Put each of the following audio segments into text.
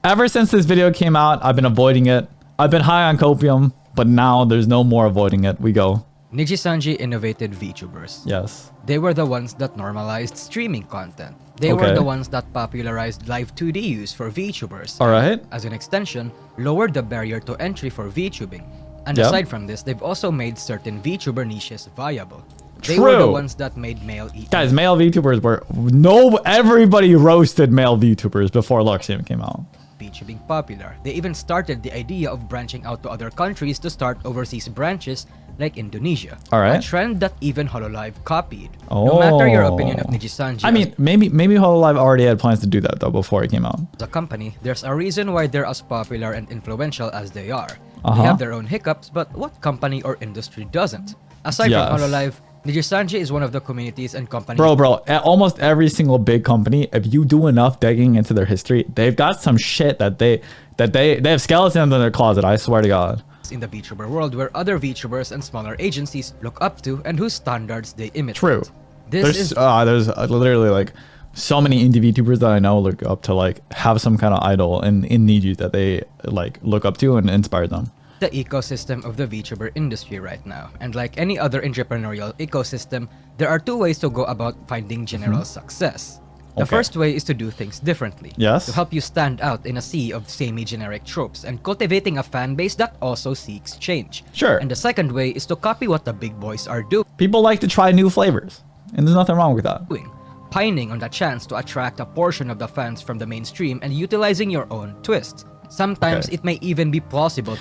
Ever since this video came out, I've been avoiding it. I've been high on copium, but now there's no more avoiding it. We go. Nijisanji innovated VTubers. Yes. They were the ones that normalized streaming content. They were the ones that popularized live 2D use for VTubers. Alright. As an extension, lowered the barrier to entry for VTubing. And aside from this, they've also made certain VTuber niches viable. They were the ones that made male Guys, male VTubers were... Everybody roasted male VTubers before Luxiem came out. VTubing popular. They even started the idea of branching out to other countries to start overseas branches like Indonesia. A trend that even Hololive copied. No matter your opinion of Nijisanji. I mean, maybe Hololive already had plans to do that though before it came out. As a company, there's a reason why they're as popular and influential as they are. They have their own hiccups, but what company or industry doesn't? Aside from Hololive, Nijisanji is one of the communities and companies. Bro, at almost every single big company, if you do enough digging into their history, they've got some shit that they have skeletons in their closet, I swear to God. In the VTuber world where other VTubers and smaller agencies look up to and whose standards they imitate. True. There's literally like so many indie VTubers that I know look up to, like have some kind of idol in Niji that they like look up to and inspire them. The ecosystem of the VTuber industry right now, and like any other entrepreneurial ecosystem, there are two ways to go about finding general success. The first way is to do things differently. Yes. To help you stand out in a sea of semi-generic tropes and cultivating a fan base that also seeks change. Sure. And the second way is to copy what the big boys are doing. People like to try new flavors, and there's nothing wrong with that. Pining on the chance to attract a portion of the fans from the mainstream and utilizing your own twist. Sometimes it may even be plausible.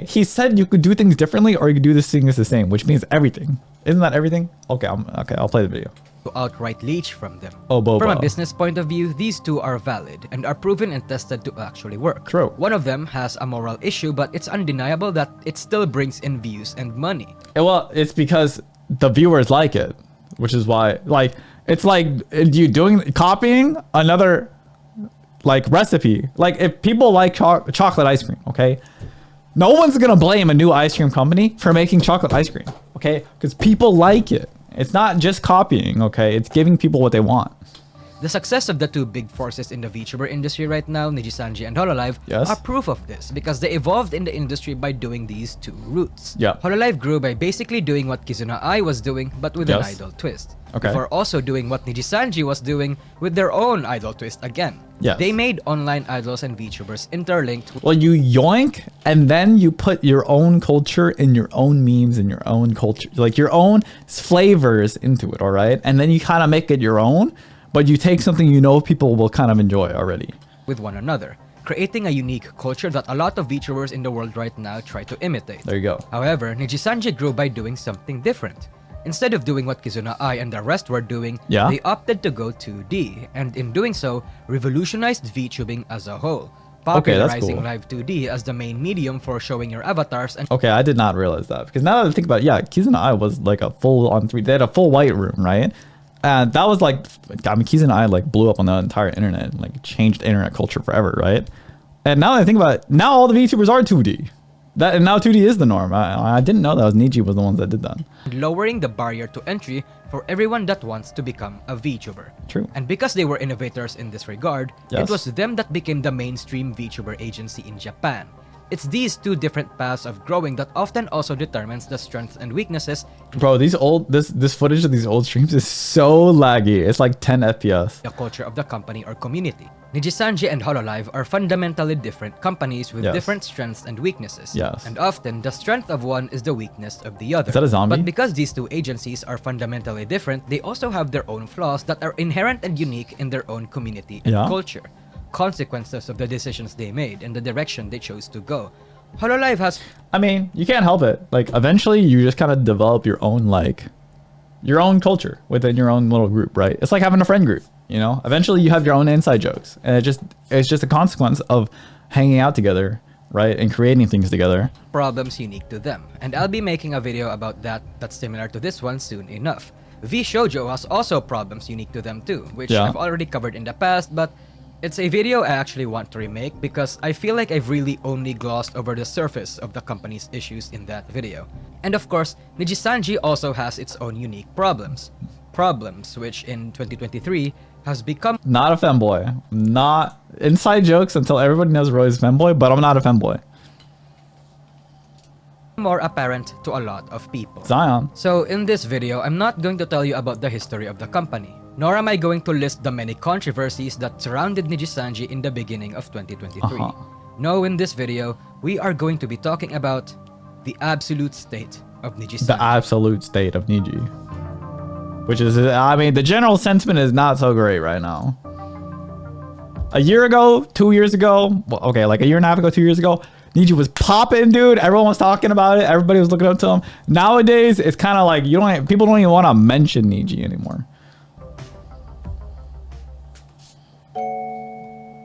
He said you could do things differently or you could do this thing the same, which means everything. Isn't that everything? Okay, I'll play the video. To outright leech from them. From a business point of view, these two are valid and are proven and tested to actually work. True. One of them has a moral issue, but it's undeniable that it still brings in views and money. Well, it's because the viewers like it, which is why, like, it's like you copying another like recipe. Like if people like chocolate ice cream, okay, no one's gonna blame a new ice cream company for making chocolate ice cream, okay, because people like it. It's not just copying, okay, it's giving people what they want. The success of the two big forces in the VTuber industry right now, Nijisanji and Hololive, are proof of this because they evolved in the industry by doing these two routes. Hololive grew by basically doing what Kizuna Ai was doing, but with an idol twist. Before also doing what Nijisanji was doing with their own idol twist again. They made online idols and VTubers interlinked. Well, you yoink, and then you put your own culture and your own memes and your own culture, like your own flavors into it, all right? And then you kind of make it your own. But you take something you know people will kind of enjoy already. With one another, creating a unique culture that a lot of VTubers in the world right now try to imitate. There you go. However, Nijisanji grew by doing something different. Instead of doing what Kizuna Ai and the rest were doing, they opted to go 2D, and in doing so, revolutionized VTubing as a whole. Popularizing live 2D as the main medium for showing your avatars. And I did not realize that. Because now that I think about it, Kizuna Ai was like a full-on 3D. They had a full white room, right? And that was like, I mean, Kizuna Ai like blew up on the entire internet and like changed internet culture forever, right? And now that I think about it, now all the VTubers are 2D. And now 2D is the norm. I didn't know that Niji was the ones that did that. Lowering the barrier to entry for everyone that wants to become a VTuber. True. And because they were innovators in this regard, it was them that became the mainstream VTuber agency in Japan. It's these two different paths of growing that often also determines the strengths and weaknesses. Bro, this footage of these old streams is so laggy. It's like 10 FPS. The culture of the company or community. Nijisanji and Hololive are fundamentally different companies with different strengths and weaknesses. And often, the strength of one is the weakness of the other. Is that a zombie? But because these two agencies are fundamentally different, they also have their own flaws that are inherent and unique in their own community and culture. Consequences of the decisions they made and the direction they chose to go. Hololive has... I mean, you can't help it. Like, eventually, you just kind of develop your own, like, your own culture within your own little group, right? It's like having a friend group, you know? Eventually, you have your own inside jokes. And it's just a consequence of hanging out together, right? And creating things together. Problems unique to them. And I'll be making a video about that's similar to this one soon enough. V Shoujo has also problems unique to them too, which I've already covered in the past, but it's a video I actually want to remake because I feel like I've really only glossed over the surface of the company's issues in that video. And of course, Nijisanji also has its own unique problems. Problems which in 2023 has become not a femboy. Not inside jokes until everybody knows Roy's femboy, but I'm not a femboy. More apparent to a lot of people. Zion. So in this video, I'm not going to tell you about the history of the company, nor am I going to list the many controversies that surrounded Nijisanji in the beginning of 2023. No, in this video, we are going to be talking about the absolute state of Nijisanji. The absolute state of Niji. Which is, I mean, the general sentiment is not so great right now. A year ago, 2 years ago, well, okay, like a year and a half ago, 2 years ago, Niji was popping, dude. Everyone was talking about it. Everybody was looking up to him. Nowadays, it's kind of like people don't even want to mention Niji anymore.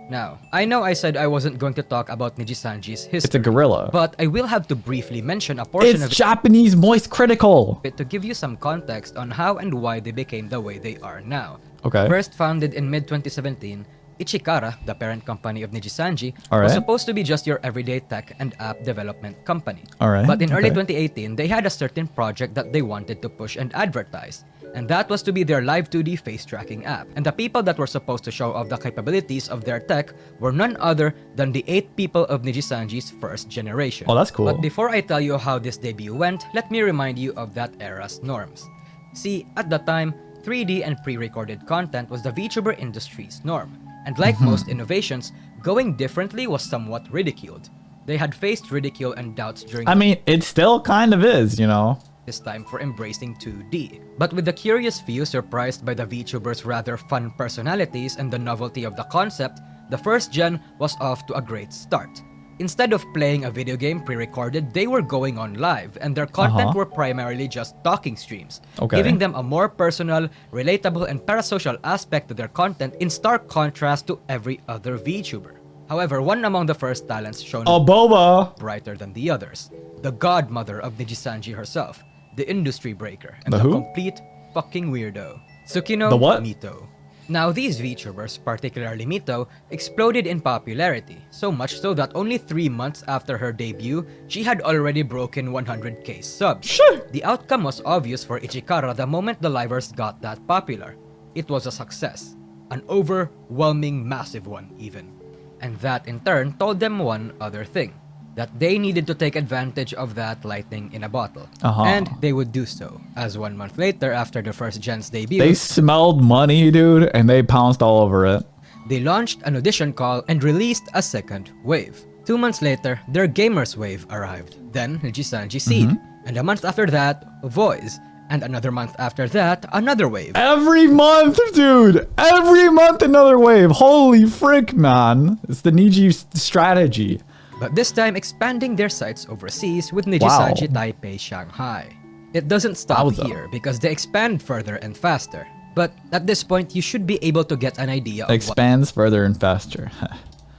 Now, I know I said I wasn't going to talk about Nijisanji's history. It's a gorilla. But I will have to briefly mention a portion of it. It's Japanese moist critical. To give you some context on how and why they became the way they are now. Okay. First founded in mid-2017, Ichikara, the parent company of Nijisanji, was supposed to be just your everyday tech and app development company. But in early 2018, they had a certain project that they wanted to push and advertise. And that was to be their live 2D face tracking app. And the people that were supposed to show off the capabilities of their tech were none other than the 8 people of Nijisanji's first generation. Oh, that's cool. But before I tell you how this debut went, let me remind you of that era's norms. See, at the time, 3D and pre-recorded content was the VTuber industry's norm. And like most innovations, going differently was somewhat ridiculed. They had faced ridicule and doubts during it still kind of is, you know. This time for embracing 2D. But with the curious few surprised by the VTubers' rather fun personalities and the novelty of the concept, the first gen was off to a great start. Instead of playing a video game pre-recorded, they were going on live, and their content were primarily just talking streams, giving them a more personal, relatable, and parasocial aspect to their content in stark contrast to every other VTuber. However, one among the first talents shown brighter than the others, the godmother of Nijisanji herself, the industry breaker, and the complete fucking weirdo, Tsukino Mito. Now, these VTubers, particularly Mito, exploded in popularity, so much so that only 3 months after her debut, she had already broken 100k subs. The outcome was obvious for Ichikara the moment the livers got that popular. It was a success. An overwhelming massive one, even. And that, in turn, told them one other thing. That they needed to take advantage of that lightning in a bottle. And they would do so, as 1 month later after the first gen's debut, they smelled money, dude, and they pounced all over it. They launched an audition call and released a second wave. 2 months later, their Gamers Wave arrived. Then, Nijisanji Seed. And a month after that, Voice. And another month after that, another wave. Every month, dude! Every month another wave! Holy frick, man! It's the Niji strategy. But this time expanding their sites overseas with Nijisanji Taipei Shanghai. It doesn't stop here because they expand further and faster. But at this point, you should be able to get an idea of expands further and faster.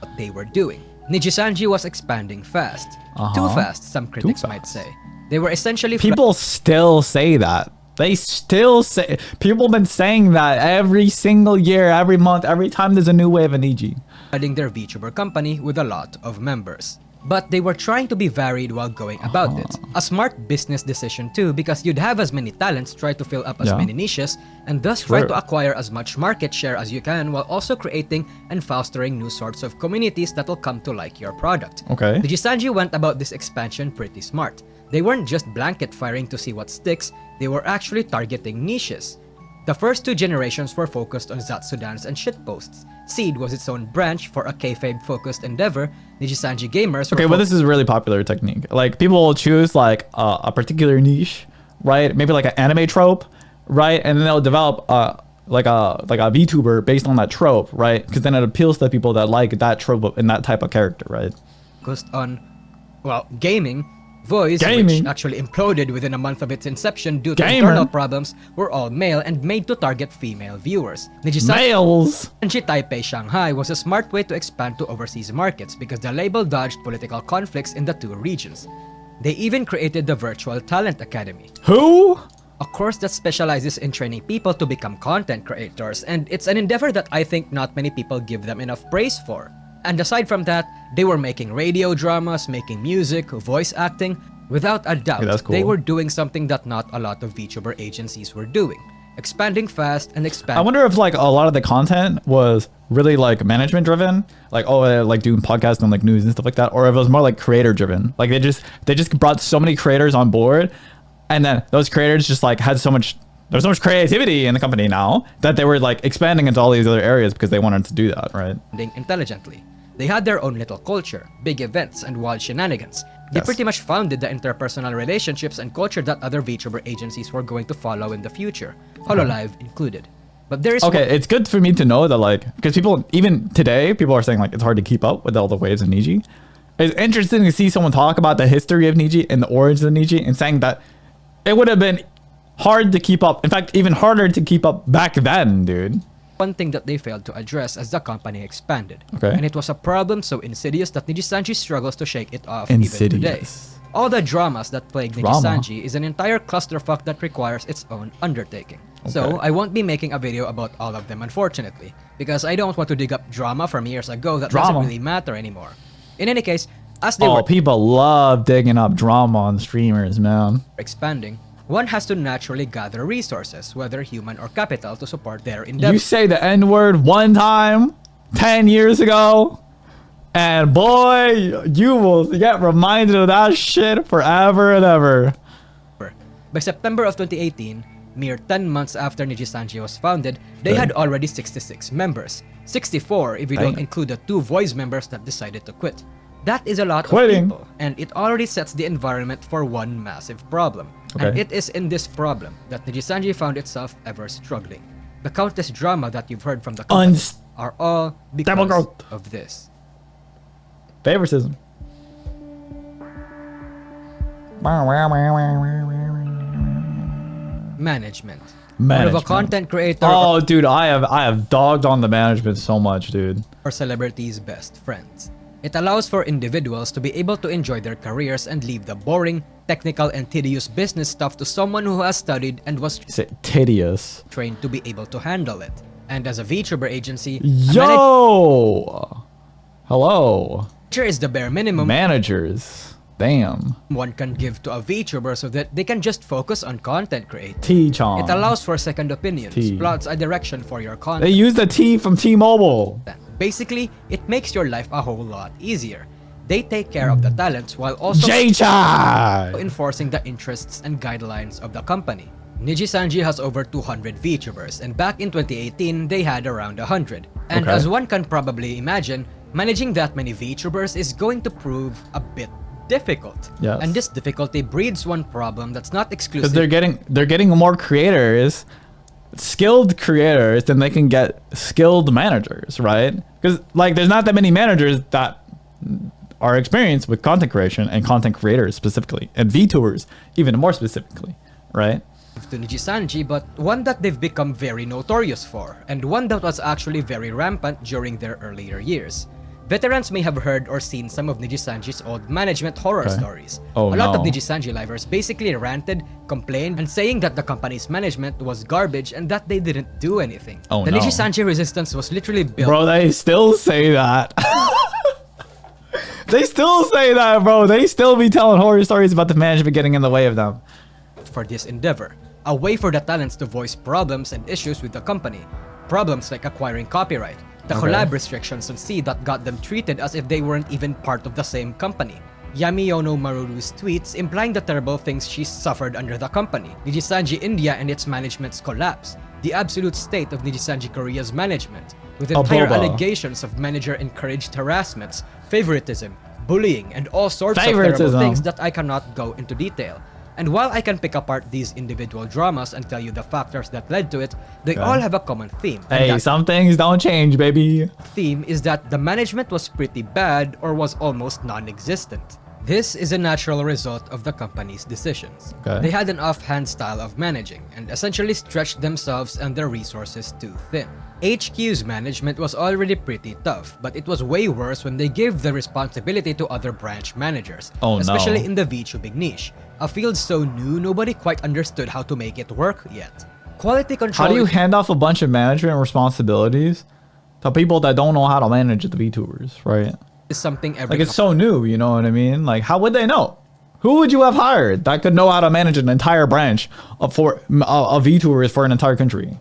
what they were doing. Nijisanji was expanding fast. Too fast, some critics might say. They were essentially people still say that. They still say, people have been saying that every single year, every month, every time there's a new wave of Niji. Adding their VTuber company with a lot of members. But they were trying to be varied while going about it. A smart business decision too, because you'd have as many talents try to fill up as many niches, and thus try to acquire as much market share as you can while also creating and fostering new sorts of communities that'll come to like your product. Nijisanji went about this expansion pretty smart. They weren't just blanket firing to see what sticks, they were actually targeting niches. The first 2 generations were focused on Zatsudans and shitposts. Seed was its own branch for a kayfabe-focused endeavor. Nijisanji Gamers were well, this is a really popular technique. Like, people will choose like a particular niche, right? Maybe like an anime trope, right? And then they'll develop like a VTuber based on that trope, right? Because then it appeals to people that like that trope and that type of character, right? Focused on, well, gaming. Voice, which actually imploded within a month of its inception due to internal problems, were all male and made to target female viewers. Males! Taipei Shanghai was a smart way to expand to overseas markets because the label dodged political conflicts in the 2 regions. They even created the Virtual Talent Academy. Who? A course that specializes in training people to become content creators, and it's an endeavor that I think not many people give them enough praise for. And aside from that, they were making radio dramas, making music, voice acting. Without a doubt, they were doing something that not a lot of VTuber agencies were doing. expanding fast and expanding. I wonder if like a lot of the content was really like management driven, like like doing podcasts and like news and stuff like that, or if it was more like creator driven. Like they just brought so many creators on board, and then those creators just like had so much. There's so much creativity in the company now that they were like expanding into all these other areas because they wanted to do that, right? Intelligently. They had their own little culture, big events, and wild shenanigans. They pretty much founded the interpersonal relationships and culture that other VTuber agencies were going to follow in the future, Hololive included. But there is it's good for me to know that like, because people, even today, people are saying like it's hard to keep up with all the waves of Niji. It's interesting to see someone talk about the history of Niji and the origins of Niji and saying that it would have been hard to keep up. In fact, even harder to keep up back then, dude. One thing that they failed to address as the company expanded. Okay. And it was a problem so insidious that Nijisanji struggles to shake it off even today. All the dramas that plague Nijisanji is an entire clusterfuck that requires its own undertaking. Okay. So I won't be making a video about all of them, unfortunately, because I don't want to dig up drama from years ago that doesn't really matter anymore. In any case, as they were people love digging up drama on streamers, man. Expanding, one has to naturally gather resources, whether human or capital, to support their endeavor. You say the N-word one time, 10 years ago, and boy, you will get reminded of that shit forever and ever. By September of 2018, mere 10 months after Nijisanji was founded, they had already 66 members. 64 if you don't include the 2 voice members that decided to quit. That is a lot of people, and it already sets the environment for one massive problem. And it is in this problem that Nijisanji found itself ever struggling. The countless drama that you've heard from the company are all because of this. Favoritism. Management. One of a content creator. Oh, dude, I have dogged on the management so much, dude. Or celebrities' best friends. It allows for individuals to be able to enjoy their careers and leave the boring, technical, and tedious business stuff to someone who has studied and was trained to be able to handle it. And as a VTuber agency, hello. Is the bare minimum managers. Damn. One can give to a VTuber so that they can just focus on content creation. T-Chong. It allows for second opinions, plots a direction for your content. They use the T from T-Mobile. Basically, it makes your life a whole lot easier. They take care of the talents while also enforcing the interests and guidelines of the company. Nijisanji has over 200 VTubers, and back in 2018, they had around 100. And as one can probably imagine, managing that many VTubers is going to prove a bit difficult. Yes. And this difficulty breeds one problem that's not exclusive. Because they're getting more creators, skilled creators, than they can get skilled managers, right? Because like there's not that many managers that are experienced with content creation and content creators specifically, and VTubers even more specifically, right? To Nijisanji, but one that they've become very notorious for, and one that was actually very rampant during their earlier years. Veterans may have heard or seen some of Nijisanji's old management horror stories. A lot of Nijisanji livers basically ranted, complained, and saying that the company's management was garbage and that they didn't do anything. The Nijisanji resistance was literally built. Bro, they still say that. They still say that, bro. They still be telling horror stories about the management getting in the way of them. For this endeavor, a way for the talents to voice problems and issues with the company. Problems like acquiring copyright, the collab restrictions on C that got them treated as if they weren't even part of the same company. Yamiyono Maruru's tweets implying the terrible things she suffered under the company. Nijisanji India and its management's collapse. The absolute state of Nijisanji Korea's management, with entire allegations of manager-encouraged harassments, favoritism, bullying, and all sorts of terrible things that I cannot go into detail. And while I can pick apart these individual dramas and tell you the factors that led to it, they all have a common theme. Hey, some things don't change, baby. Theme is that the management was pretty bad or was almost non-existent. This is a natural result of the company's decisions. They had an offhand style of managing and essentially stretched themselves and their resources too thin. HQ's management was already pretty tough, but it was way worse when they gave the responsibility to other branch managers, especially in the VTubing niche, a field so new nobody quite understood how to make it work yet. Quality control. How do you hand off a bunch of management responsibilities to people that don't know how to manage the VTubers, right? Is something like it's so new, you know what I mean? Like, how would they know? Who would you have hired that could know how to manage an entire branch of VTubers for an entire country?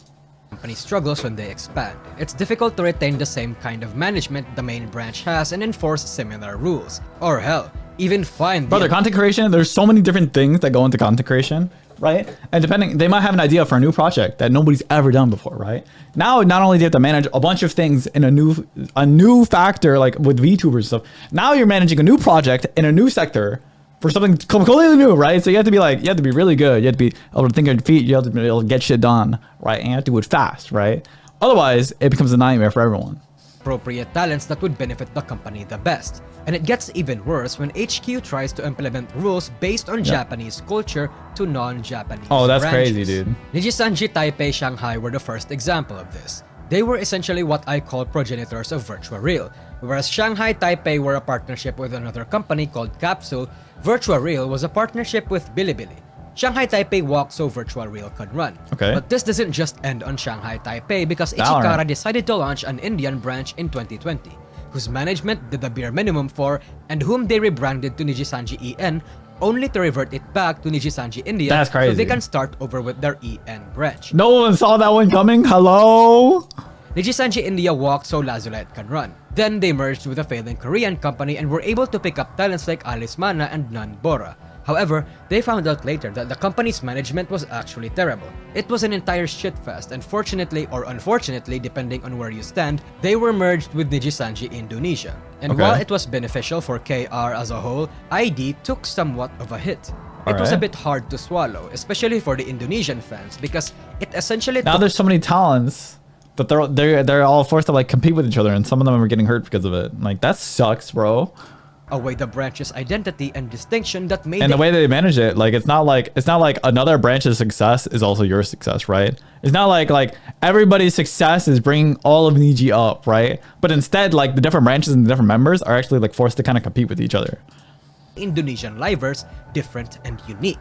Company struggles when they expand. It's difficult to retain the same kind of management the main branch has and enforce similar rules. Or hell, even find Brother, content creation, there's so many different things that go into content creation, right? And depending, they might have an idea for a new project that nobody's ever done before, right? Now, not only do you have to manage a bunch of things in a new factor, like with VTubers and stuff, now you're managing a new project in a new sector for something completely new, right? So you have to be really good. You have to be able to think on your feet. You have to be able to get shit done, right? And you have to do it fast, right? Otherwise, it becomes a nightmare for everyone. Appropriate talents that would benefit the company the best. And it gets even worse when HQ tries to implement rules based on Japanese culture to non-Japanese that's branches. crazy, dude. NIjisanji Taipei Shanghai were the first example of this. They were essentially what I call progenitors of Virtua Real. Whereas Shanghai Taipei were a partnership with another company called Capsule, Virtua Real was a partnership with Bilibili. Shanghai Taipei walked so Virtual Real could run. Okay. But this doesn't just end on Shanghai Taipei because Ichikara decided to launch an Indian branch in 2020, whose management did the bare minimum for and whom they rebranded to NIjisanji EN, only to revert it back to NIjisanji India. That's crazy. So they can start over with their EN branch. No one saw that one coming. Hello? NIjisanji India walked so Lazulite can run. Then they merged with a failing Korean company and were able to pick up talents like Alice Mana and Nan Bora. However, they found out later that the company's management was actually terrible. It was an entire shitfest, and fortunately or unfortunately, depending on where you stand, they were merged with NIjisanji Indonesia. And while it was beneficial for KR as a whole, ID took somewhat of a hit. It was a bit hard to swallow, especially for the Indonesian fans, because it essentially now there's so many talents that they're all forced to like compete with each other, and some of them are getting hurt because of it. Like that sucks, bro. Away the branch's identity and distinction that made and the way they manage it, like it's not like another branch's success is also your success, right? It's not like everybody's success is bringing all of Niji up, right? But instead, like the different branches and the different members are actually like forced to kind of compete with each other. Indonesian livers different and unique.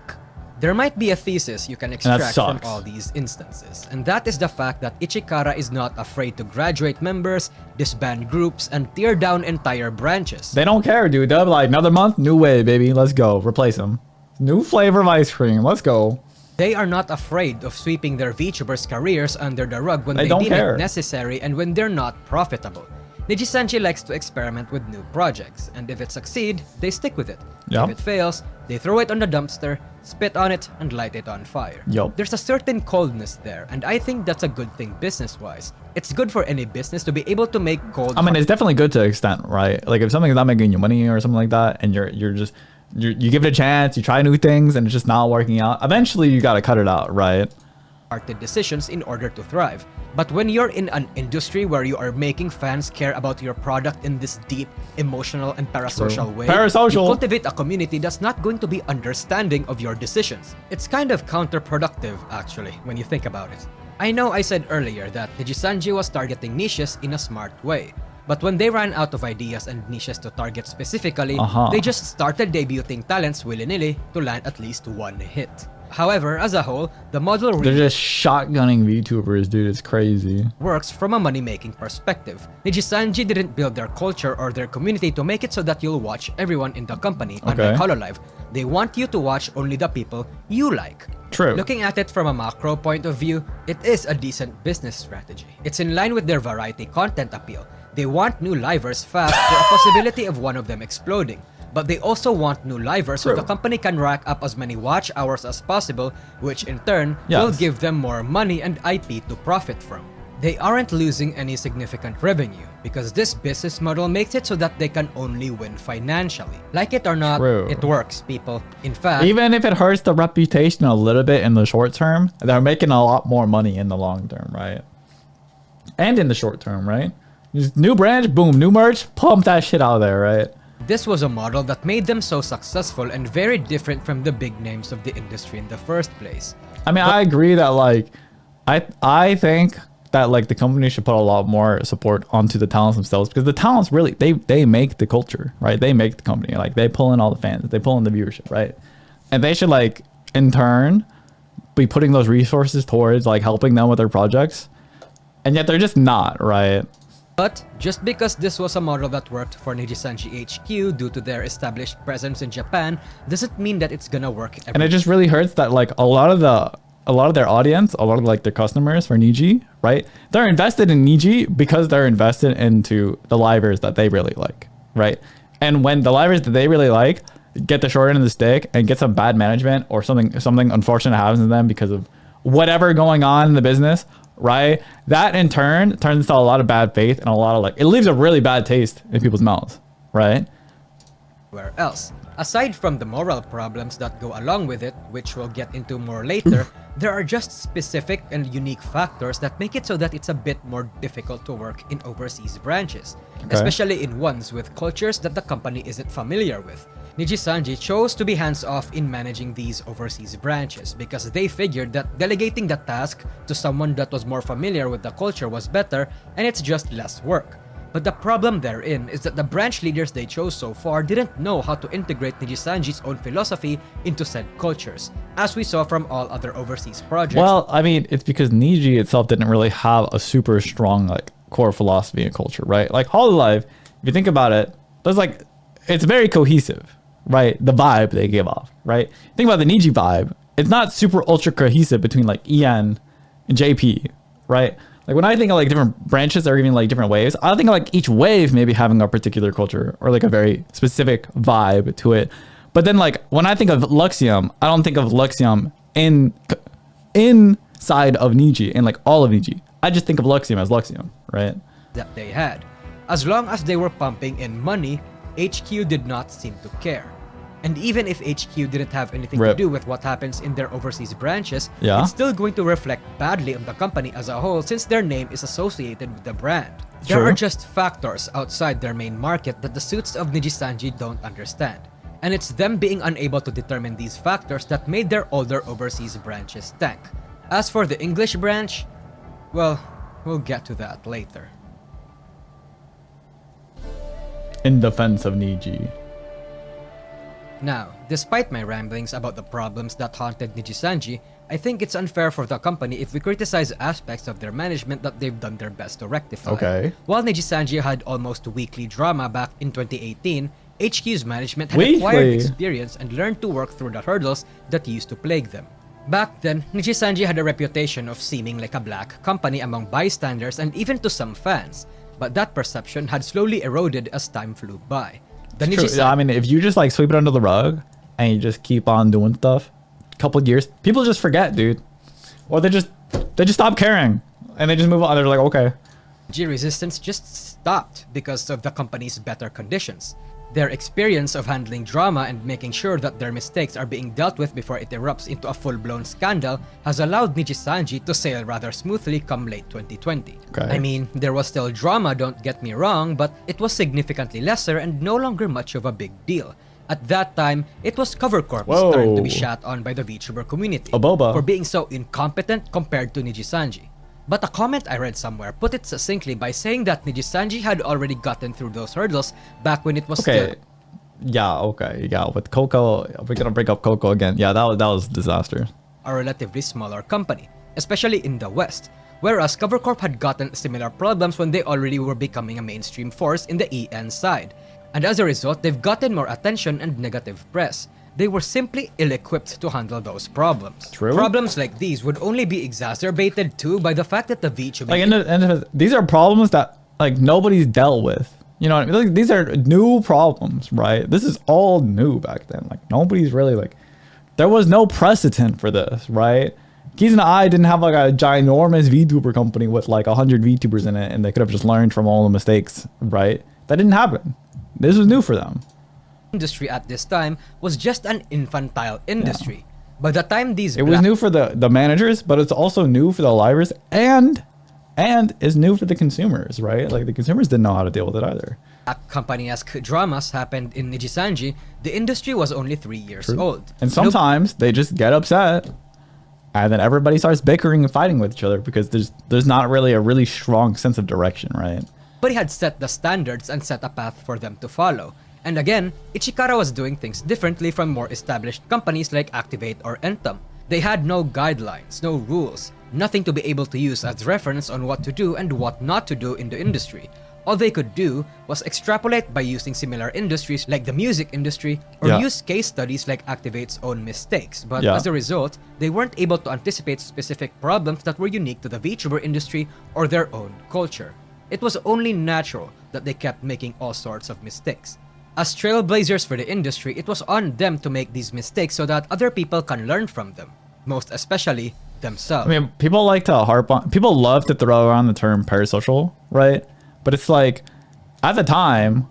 There might be a thesis you can extract from all these instances, and that is the fact that Ichikara is not afraid to graduate members, disband groups, and tear down entire branches. They don't care, dude. They're like, another month, new way, baby. Let's go. Replace them. New flavor of ice cream. Let's go. They are not afraid of sweeping their VTubers' careers under the rug when they deem it necessary and when they're not profitable. Nijisanji likes to experiment with new projects, and if it succeeds, they stick with it. If it fails, they throw it on the dumpster, spit on it, and light it on fire. There's a certain coldness there, and I think that's a good thing business-wise. It's good for any business to be able to make cold. I mean, it's definitely good to an extent, right? Like if something's not making you money or something like that, and you give it a chance, you try new things, and it's just not working out. Eventually, you gotta cut it out, right? Decisions in order to thrive. But when you're in an industry where you are making fans care about your product in this deep, emotional, and parasocial way, you cultivate a community that's not going to be understanding of your decisions. It's kind of counterproductive, actually, when you think about it. I know I said earlier that Nijisanji was targeting niches in a smart way. But when they ran out of ideas and niches to target specifically, they just started debuting talents willy-nilly to land at least one hit. However, as a whole, the model they're just shotgunning VTubers, dude. It's crazy. Works from a money-making perspective. Nijisanji didn't build their culture or their community to make it so that you'll watch everyone in the company, unlike HoloLive. They want you to watch only the people you like. True. Looking at it from a macro point of view, it is a decent business strategy. It's in line with their variety content appeal. They want new livers fast for a possibility of one of them exploding. But they also want new livers so the company can rack up as many watch hours as possible, which in turn will give them more money and IP to profit from. They aren't losing any significant revenue because this business model makes it so that they can only win financially. Like it or not, it works, people. In fact, even if it hurts the reputation a little bit in the short term, they're making a lot more money in the long term, right? And in the short term, right? Just new branch, boom, new merch, pump that shit out of there, right? This was a model that made them so successful and very different from the big names of the industry in the first place. I mean, I agree that like, I think that like the company should put a lot more support onto the talents themselves, because the talents really, they make the culture, right? They make the company, like they pull in all the fans, they pull in the viewership, right? And they should like, in turn, be putting those resources towards like helping them with their projects. And yet they're just not, right? But just because this was a model that worked for Nijisanji HQ due to their established presence in Japan doesn't mean that it's gonna work everywhere. And it just really hurts that like a lot of their audience, a lot of like their customers for Niji, right? They're invested in Niji because they're invested into the livers that they really like, right? And when the livers that they really like get the short end of the stick and get some bad management or something unfortunate happens to them because of whatever going on in the business, right? That in turn turns into a lot of bad faith and a lot of like, it leaves a really bad taste in people's mouths, right? Where else? Aside from the moral problems that go along with it, which we'll get into more later, there are just specific and unique factors that make it so that it's a bit more difficult to work in overseas branches, especially in ones with cultures that the company isn't familiar with. Nijisanji chose to be hands-off in managing these overseas branches because they figured that delegating the task to someone that was more familiar with the culture was better and it's just less work. But the problem therein is that the branch leaders they chose so far didn't know how to integrate Nijisanji's own philosophy into said cultures, as we saw from all other overseas projects. Well, I mean, it's because Niji itself didn't really have a super strong like core philosophy and culture, right? Like Hololive, if you think about it, there's like, it's very cohesive, right? The vibe they give off, right? Think about the Niji vibe. It's not super ultra cohesive between like EN and JP, right? Like when I think of like different branches or even like different waves, I think of like each wave maybe having a particular culture or like a very specific vibe to it. But then like when I think of Luxiem, I don't think of Luxiem inside of Niji and like all of Niji. I just think of Luxiem as Luxiem, right? That they had. As long as they were pumping in money, HQ did not seem to care. And even if HQ didn't have anything to do with what happens in their overseas branches, it's still going to reflect badly on the company as a whole since their name is associated with the brand. There are just factors outside their main market that the suits of Nijisanji don't understand. And it's them being unable to determine these factors that made their older overseas branches tank. As for the English branch, well, we'll get to that later. In defense of Niji. Now, despite my ramblings about the problems that haunted Nijisanji, I think it's unfair for the company if we criticize aspects of their management that they've done their best to rectify. While Nijisanji had almost weekly drama back in 2018, HQ's management had acquired experience and learned to work through the hurdles that used to plague them. Back then, Nijisanji had a reputation of seeming like a black company among bystanders and even to some fans, but that perception had slowly eroded as time flew by. I mean, if you just like sweep it under the rug and you just keep on doing stuff, a couple of years, people just forget, dude. Or they just stop caring and they just move on. They're like, okay. G resistance just stopped because of the company's better conditions. Their experience of handling drama and making sure that their mistakes are being dealt with before it erupts into a full-blown scandal has allowed Nijisanji to sail rather smoothly come late 2020. I mean, there was still drama, don't get me wrong, but it was significantly lesser and no longer much of a big deal. At that time, it was Cover Corp's turn to be shat on by the VTuber community for being so incompetent compared to Nijisanji. But a comment I read somewhere put it succinctly by saying that Nijisanji had already gotten through those hurdles back when it was still... Yeah, with Coco, we're gonna bring up Coco again. Yeah, that was a disaster. A relatively smaller company, especially in the West, whereas Cover Corp had gotten similar problems when they already were becoming a mainstream force in the EN side. And as a result, they've gotten more attention and negative press. They were simply ill-equipped to handle those problems. Problems like these would only be exacerbated too by the fact that the VTuber... these are problems that like nobody's dealt with. You know what I mean? Like, these are new problems, right? This is all new back then. Like nobody's really like... There was no precedent for this, right? Keys and I didn't have like a ginormous VTuber company with like 100 VTubers in it and they could have just learned from all the mistakes, right? That didn't happen. This was new for them. Industry at this time was just an infantile industry. By the time these... It was new for the managers, but it's also new for the livers and is new for the consumers, right? Like the consumers didn't know how to deal with it either. Company-esque dramas happened in Nijisanji. The industry was only 3 years old. And sometimes they just get upset and then everybody starts bickering and fighting with each other because there's not really a really strong sense of direction, right? But he had set the standards and set a path for them to follow. And again, Ichikara was doing things differently from more established companies like Activate or Entom. They had no guidelines, no rules, nothing to be able to use as reference on what to do and what not to do in the industry. All they could do was extrapolate by using similar industries like the music industry or use case studies like Activate's own mistakes. But as a result, they weren't able to anticipate specific problems that were unique to the VTuber industry or their own culture. It was only natural that they kept making all sorts of mistakes. As trailblazers for the industry, it was on them to make these mistakes so that other people can learn from them, most especially themselves. I mean, people like to people love to throw around the term parasocial, right? But it's like, at the time,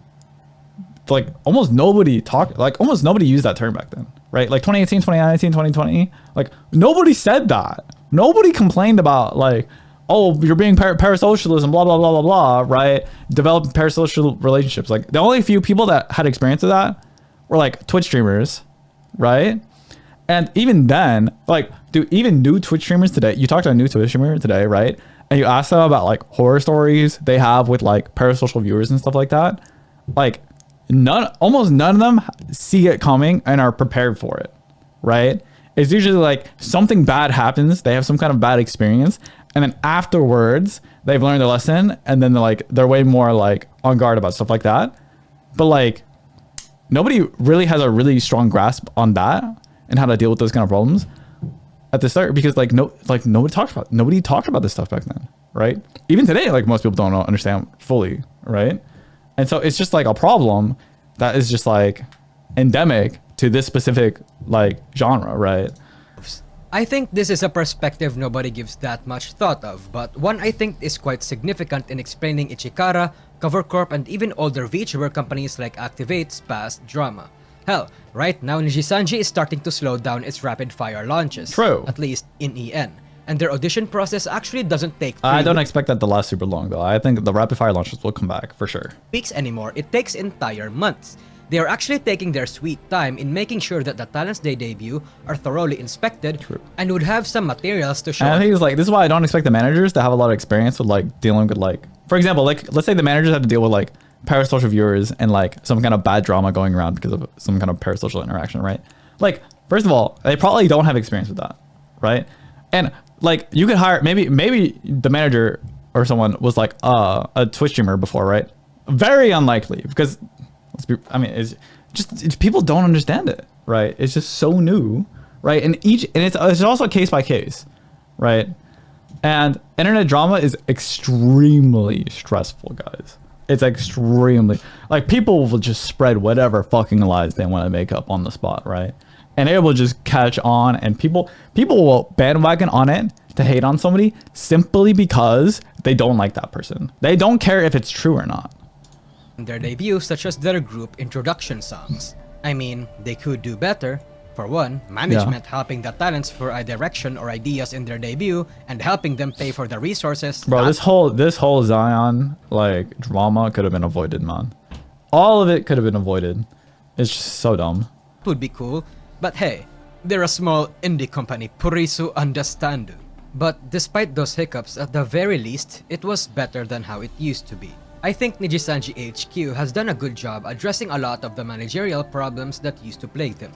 like almost nobody used that term back then, right? Like 2018, 2019, 2020, like nobody said that. Nobody complained about like, oh, you're being parasocialism, blah, blah, blah, blah, blah, right? Developing parasocial relationships. Like the only few people that had experience with that were like Twitch streamers, right? And even then, like, dude, even new Twitch streamers today, you talk to a new Twitch streamer today, right? And you ask them about like horror stories they have with like parasocial viewers and stuff like that. Like almost none of them see it coming and are prepared for it, right? It's usually like something bad happens. They have some kind of bad experience. And then afterwards they've learned a lesson and then they're way more like on guard about stuff like that. But like nobody really has a really strong grasp on that and how to deal with those kind of problems at the start, because nobody talked about this stuff back then, right? Even today, like most people don't understand fully, right? And so it's just like a problem that is just like endemic to this specific like genre, right? I think this is a perspective nobody gives that much thought of, but one I think is quite significant in explaining Ichikara, Cover Corp, and even older VTuber companies like Activate's past drama. Hell, right now NIjisanji is starting to slow down its rapid-fire launches. True. At least in EN. And their audition process actually doesn't take I don't expect that to last super long though. I think the rapid-fire launches will come back for sure. Weeks anymore, it takes entire months. They are actually taking their sweet time in making sure that the talents they debut are thoroughly inspected and would have some materials to show. And I think it's like, this is why I don't expect the managers to have a lot of experience with like dealing with like, for example, like let's say the managers have to deal with like parasocial viewers and like some kind of bad drama going around because of some kind of parasocial interaction, right? Like, first of all, they probably don't have experience with that, right? And like you could hire, maybe the manager or someone was like a Twitch streamer before, right? Very unlikely, because it's just people don't understand it, right? It's just so new, right? And it's also case by case, right? And internet drama is extremely stressful, guys. It's extremely, like, people will just spread whatever fucking lies they want to make up on the spot, right? And it will just catch on, and people will bandwagon on it to hate on somebody simply because they don't like that person. They don't care if it's true or not. Their debut, such as their group introduction songs. I mean, they could do better. For one, management helping the talents for a direction or ideas in their debut and helping them pay for the resources. Bro, this whole Zion like drama could have been avoided, man. All of it could have been avoided. It's just so dumb. Would be cool, but hey, they're a small indie company, Purisu understandu. But despite those hiccups, at the very least, it was better than how it used to be. I think NIjisanji HQ has done a good job addressing a lot of the managerial problems that used to plague them.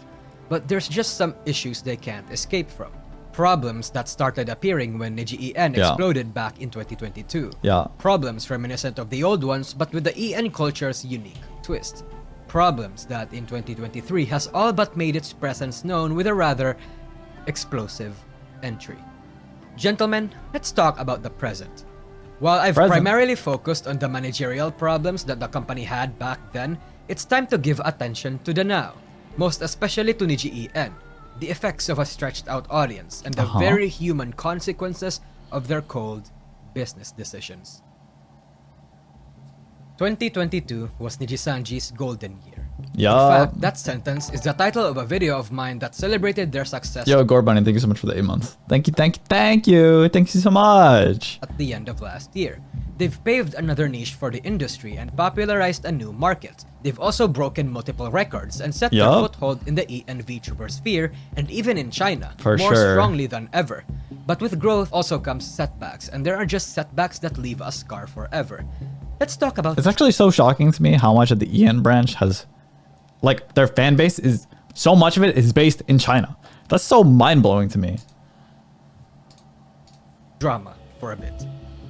But there's just some issues they can't escape from. Problems that started appearing when Niji EN exploded back in 2022. Problems reminiscent of the old ones, but with the EN culture's unique twist. Problems that in 2023 has all but made its presence known with a rather explosive entry. Gentlemen, let's talk about the present. While I've primarily focused on the managerial problems that the company had back then, it's time to give attention to the now. Most especially to Niji EN, the effects of a stretched out audience and the very human consequences of their cold business decisions. 2022 was Nijisanji's golden year. In fact, that sentence is the title of a video of mine that celebrated their success. Yo, Gorbunny, thank you so much for the 8 months. Thank you so much. At the end of last year, they've paved another niche for the industry and popularized a new market. They've also broken multiple records and set their foothold in the EN VTuber sphere and even in China, more strongly than ever. But with growth also comes setbacks, and there are just setbacks that leave a scar forever. Let's talk about... It's actually so shocking to me how much of the EN branch has... Like, their fan base is... So much of it is based in China. That's so mind-blowing to me. Drama for a bit.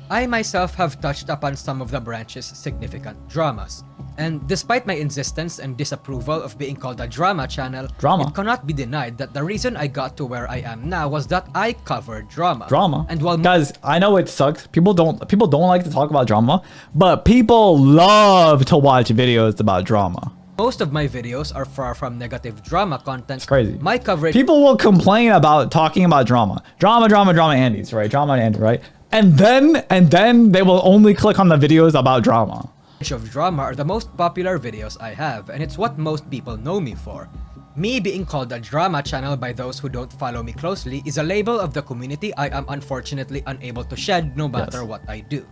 I myself have touched upon some of the branch's significant dramas, and despite my insistence and disapproval of being called a drama channel, it cannot be denied that the reason I got to where I am now was that I covered drama. And while guys, I know it sucks. People don't like to talk about drama, but people love to watch videos about drama. Most of my videos are far from negative drama content. It's crazy. My coverage. People will complain about talking about drama, Andes, right? Drama and Andy, right? And then they will only click on the videos about drama. Of drama are the most popular videos I have, and it's what most people know me for. Me being called a drama channel by those who don't follow me closely is a label of the community I am unfortunately unable to shed no matter what I do.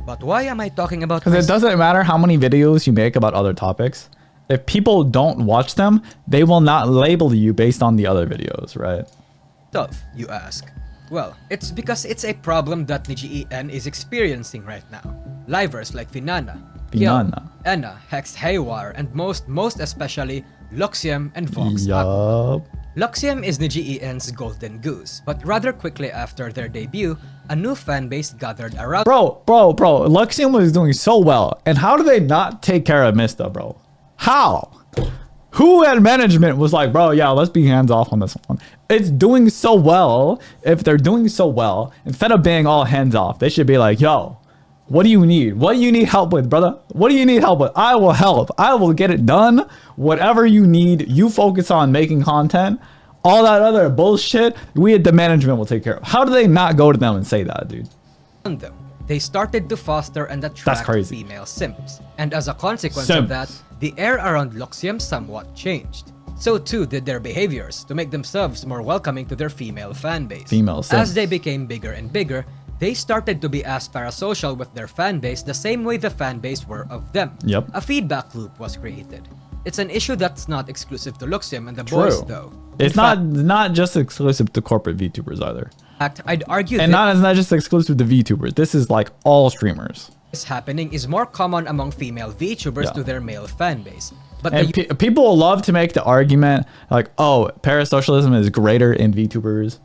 But why am I talking about this? Because it doesn't matter how many videos you make about other topics. If people don't watch them, they will not label you based on the other videos, right? Tough, you ask. Well, it's because it's a problem that NIjisanji EN is experiencing right now. Livers like Finana, Enna, Hex Haywire, and most especially Luxiem and Vox. Luxiem is NIjisanji EN's golden goose, but rather quickly after their debut, a new fanbase gathered around. Bro, Luxiem was doing so well, and how do they not take care of Mista, bro? How? Who at management was like, bro, yeah, let's be hands off on this one. It's doing so well. If they're doing so well, instead of being all hands off, they should be like, yo, what do you need? What do you need help with, brother? What do you need help with? I will help. I will get it done. Whatever you need, you focus on making content. All that other bullshit, we at the management will take care of. How do they not go to them and say that, dude? They started to foster and attract female simps. And as a consequence of that, the air around Luxiem somewhat changed. So too did their behaviors to make themselves more welcoming to their female fanbase. As they became bigger and bigger, they started to be as parasocial with their fanbase the same way the fanbase were of them. A feedback loop was created. It's an issue that's not exclusive to Luxiem and the boys though. It's not just exclusive to corporate VTubers either. In fact, I'd argue and it's not just exclusive to VTubers. This is like all streamers. This happening is more common among female VTubers to their male fanbase. But people love to make the argument like, oh, parasocialism is greater in VTubers.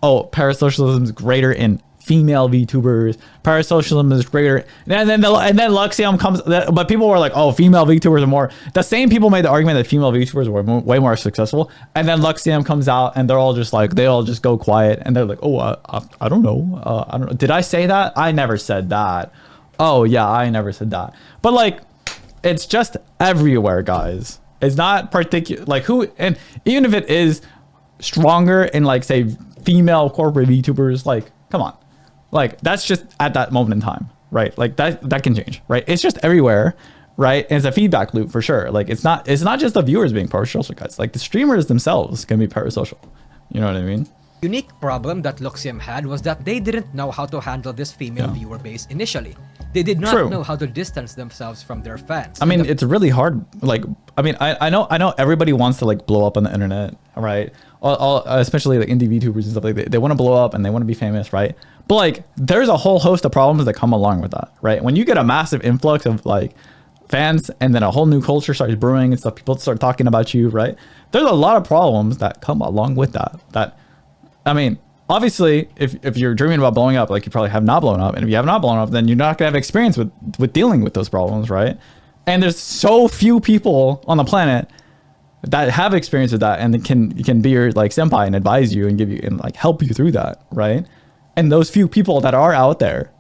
Oh, parasocialism is greater in female VTubers. Parasocialism is greater. And then Luxiem comes, but people were like, oh, female VTubers are more. The same people made the argument that female VTubers were way more successful. And then Luxiem comes out and they're all just like, they all just go quiet. And they're like, oh, I don't know. I don't know. Did I say that? I never said that. Oh, yeah, I never said that. But like, it's just everywhere, guys. It's not particular, like who, and even if it is stronger in like, say, female corporate VTubers, like, come on. Like, that's just at that moment in time, right? Like that can change, right? It's just everywhere, right? And it's a feedback loop for sure. Like, it's not just the viewers being parasocial, guys. Like, the streamers themselves can be parasocial. You know what I mean? Unique problem that Luxiem had was that they didn't know how to handle this female viewer base initially. They did not know how to distance themselves from their fans. I mean, it's really hard. Like, I mean, I know everybody wants to like blow up on the internet, right? Especially like indie VTubers and stuff like that. They want to blow up and they want to be famous, right? But like, there's a whole host of problems that come along with that, right? When you get a massive influx of like fans and then a whole new culture starts brewing and stuff, people start talking about you, right? There's a lot of problems that come along with that. I mean, obviously, if you're dreaming about blowing up, like you probably have not blown up. And if you have not blown up, then you're not gonna have experience with dealing with those problems, right? And there's so few people on the planet that have experience with that and can be your like senpai and advise you and give you and like help you through that, right? And those few people that are out there,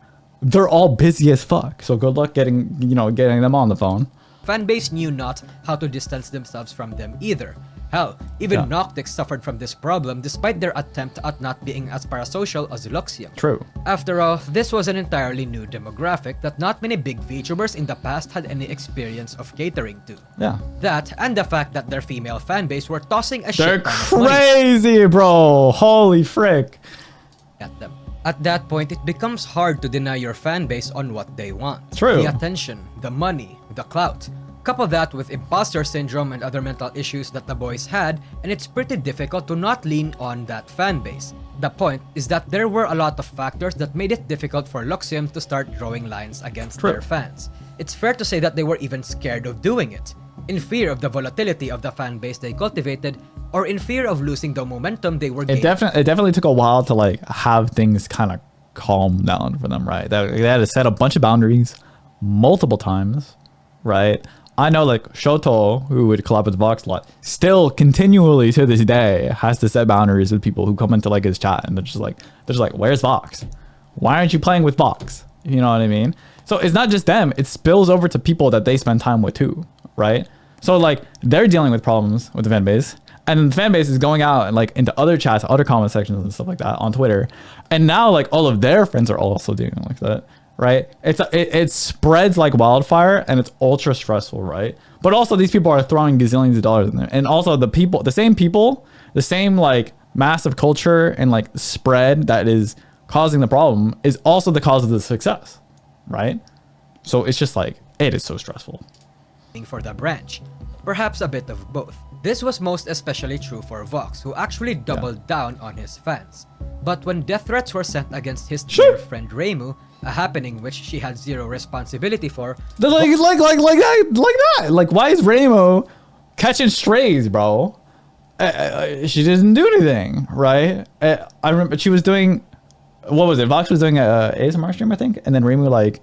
they're all busy as fuck. So good luck getting them on the phone. Fanbase knew not how to distance themselves from them either. Hell, even Noctix suffered from this problem despite their attempt at not being as parasocial as Luxiem. True. After all, this was an entirely new demographic that not many big VTubers in the past had any experience of catering to. Yeah. That, and the fact that their female fanbase were tossing a They're shit ton of crazy, bro! Holy frick. At them. At that point, it becomes hard to deny your fanbase on what they want. True. The attention, the money, the clout. Couple that with imposter syndrome and other mental issues that the boys had, and it's pretty difficult to not lean on that fanbase. The point is that there were a lot of factors that made it difficult for Luxiem to start drawing lines against their fans. It's fair to say that they were even scared of doing it. in fear of the volatility of the fan base they cultivated, or in fear of losing the momentum they were gaining. It definitely took a while to like have things kind of calm down for them, right? They had to set a bunch of boundaries multiple times, right? I know like Shoto, who would collab with Vox a lot, still continually to this day has to set boundaries with people who come into like his chat, and they're just like, where's Vox? Why aren't you playing with Vox? You know what I mean? So it's not just them, it spills over to people that they spend time with too, right? So like they're dealing with problems with the fan base, and the fan base is going out and like into other chats, other comment sections and stuff like that on Twitter. And now like all of their friends are also doing like that, right? It spreads like wildfire, and it's ultra stressful, right? But also these people are throwing gazillions of dollars in there. And also the same like massive culture and like spread that is causing the problem is also the cause of the success, right? So it's just like, it is so stressful. For the branch, perhaps a bit of both. This was most especially true for Vox, who actually doubled down on his fans. But when death threats were sent against his dear friend Reimu, a happening which she had zero responsibility for, like that. Like, why is Reimu catching strays, bro? She didn't do anything, right? I remember she was doing, what was it? Vox was doing a ASMR stream, I think, and then Reimu like,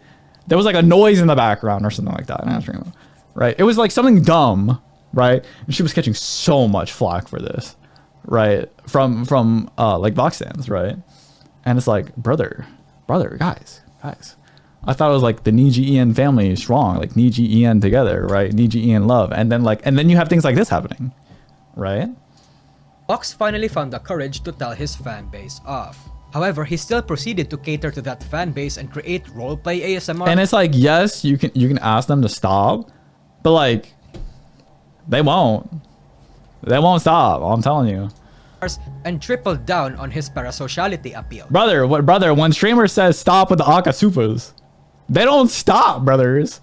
there was like a noise in the background or something like that. And I was Reimu. Right, it was like something dumb, right? And she was catching so much flack for this, right? From like Vox stands, right? And it's like, brother, guys. I thought it was like the Niji EN family strong, like Niji EN together, right? Niji EN love, and then you have things like this happening, right? Vox finally found the courage to tell his fan base off. However, he still proceeded to cater to that fan base and create roleplay ASMR. And it's like, yes, you can ask them to stop. But like, they won't stop. I'm telling you. And tripled down on his parasociality appeal. Brother, when streamer says stop with the Akasupas, they don't stop, brothers.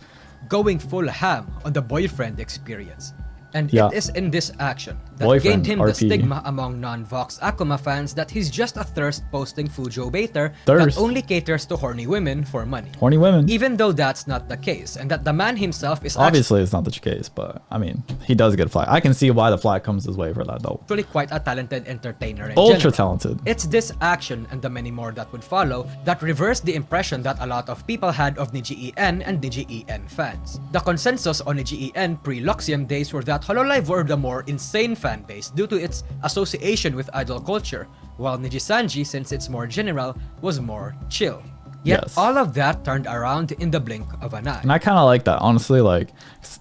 Going full ham on the boyfriend experience. And it is in this action that gained him the stigma among non-Vox Akuma fans that he's just a thirst posting Fujo baiter that only caters to horny women for money. Horny women. Even though that's not the case, and that the man himself is obviously it's not the case, but I mean, he does get flack. I can see why the flack comes his way for that though. Actually quite a talented entertainer. Ultra talented. It's this action and the many more that would follow that reversed the impression that a lot of people had of Niji EN and Niji EN fans. The consensus on Niji EN pre-Luxiem days were that Hololive were the more insane fan base due to its association with idol culture, while Nijisanji, since it's more general, was more chill. Yet all of that turned around in the blink of an eye. And I kind of like that, honestly. Like,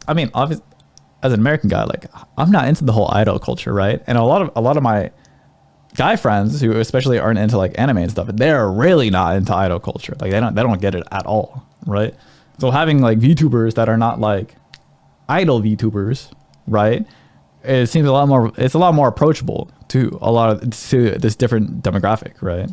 I mean, obviously, as an American guy, like, I'm not into the whole idol culture, right? And a lot of my guy friends who especially aren't into like anime and stuff, they're really not into idol culture. Like, they don't get it at all, right? So having like VTubers that are not like idol VTubers, right? It seems it's a lot more approachable to this different demographic, right?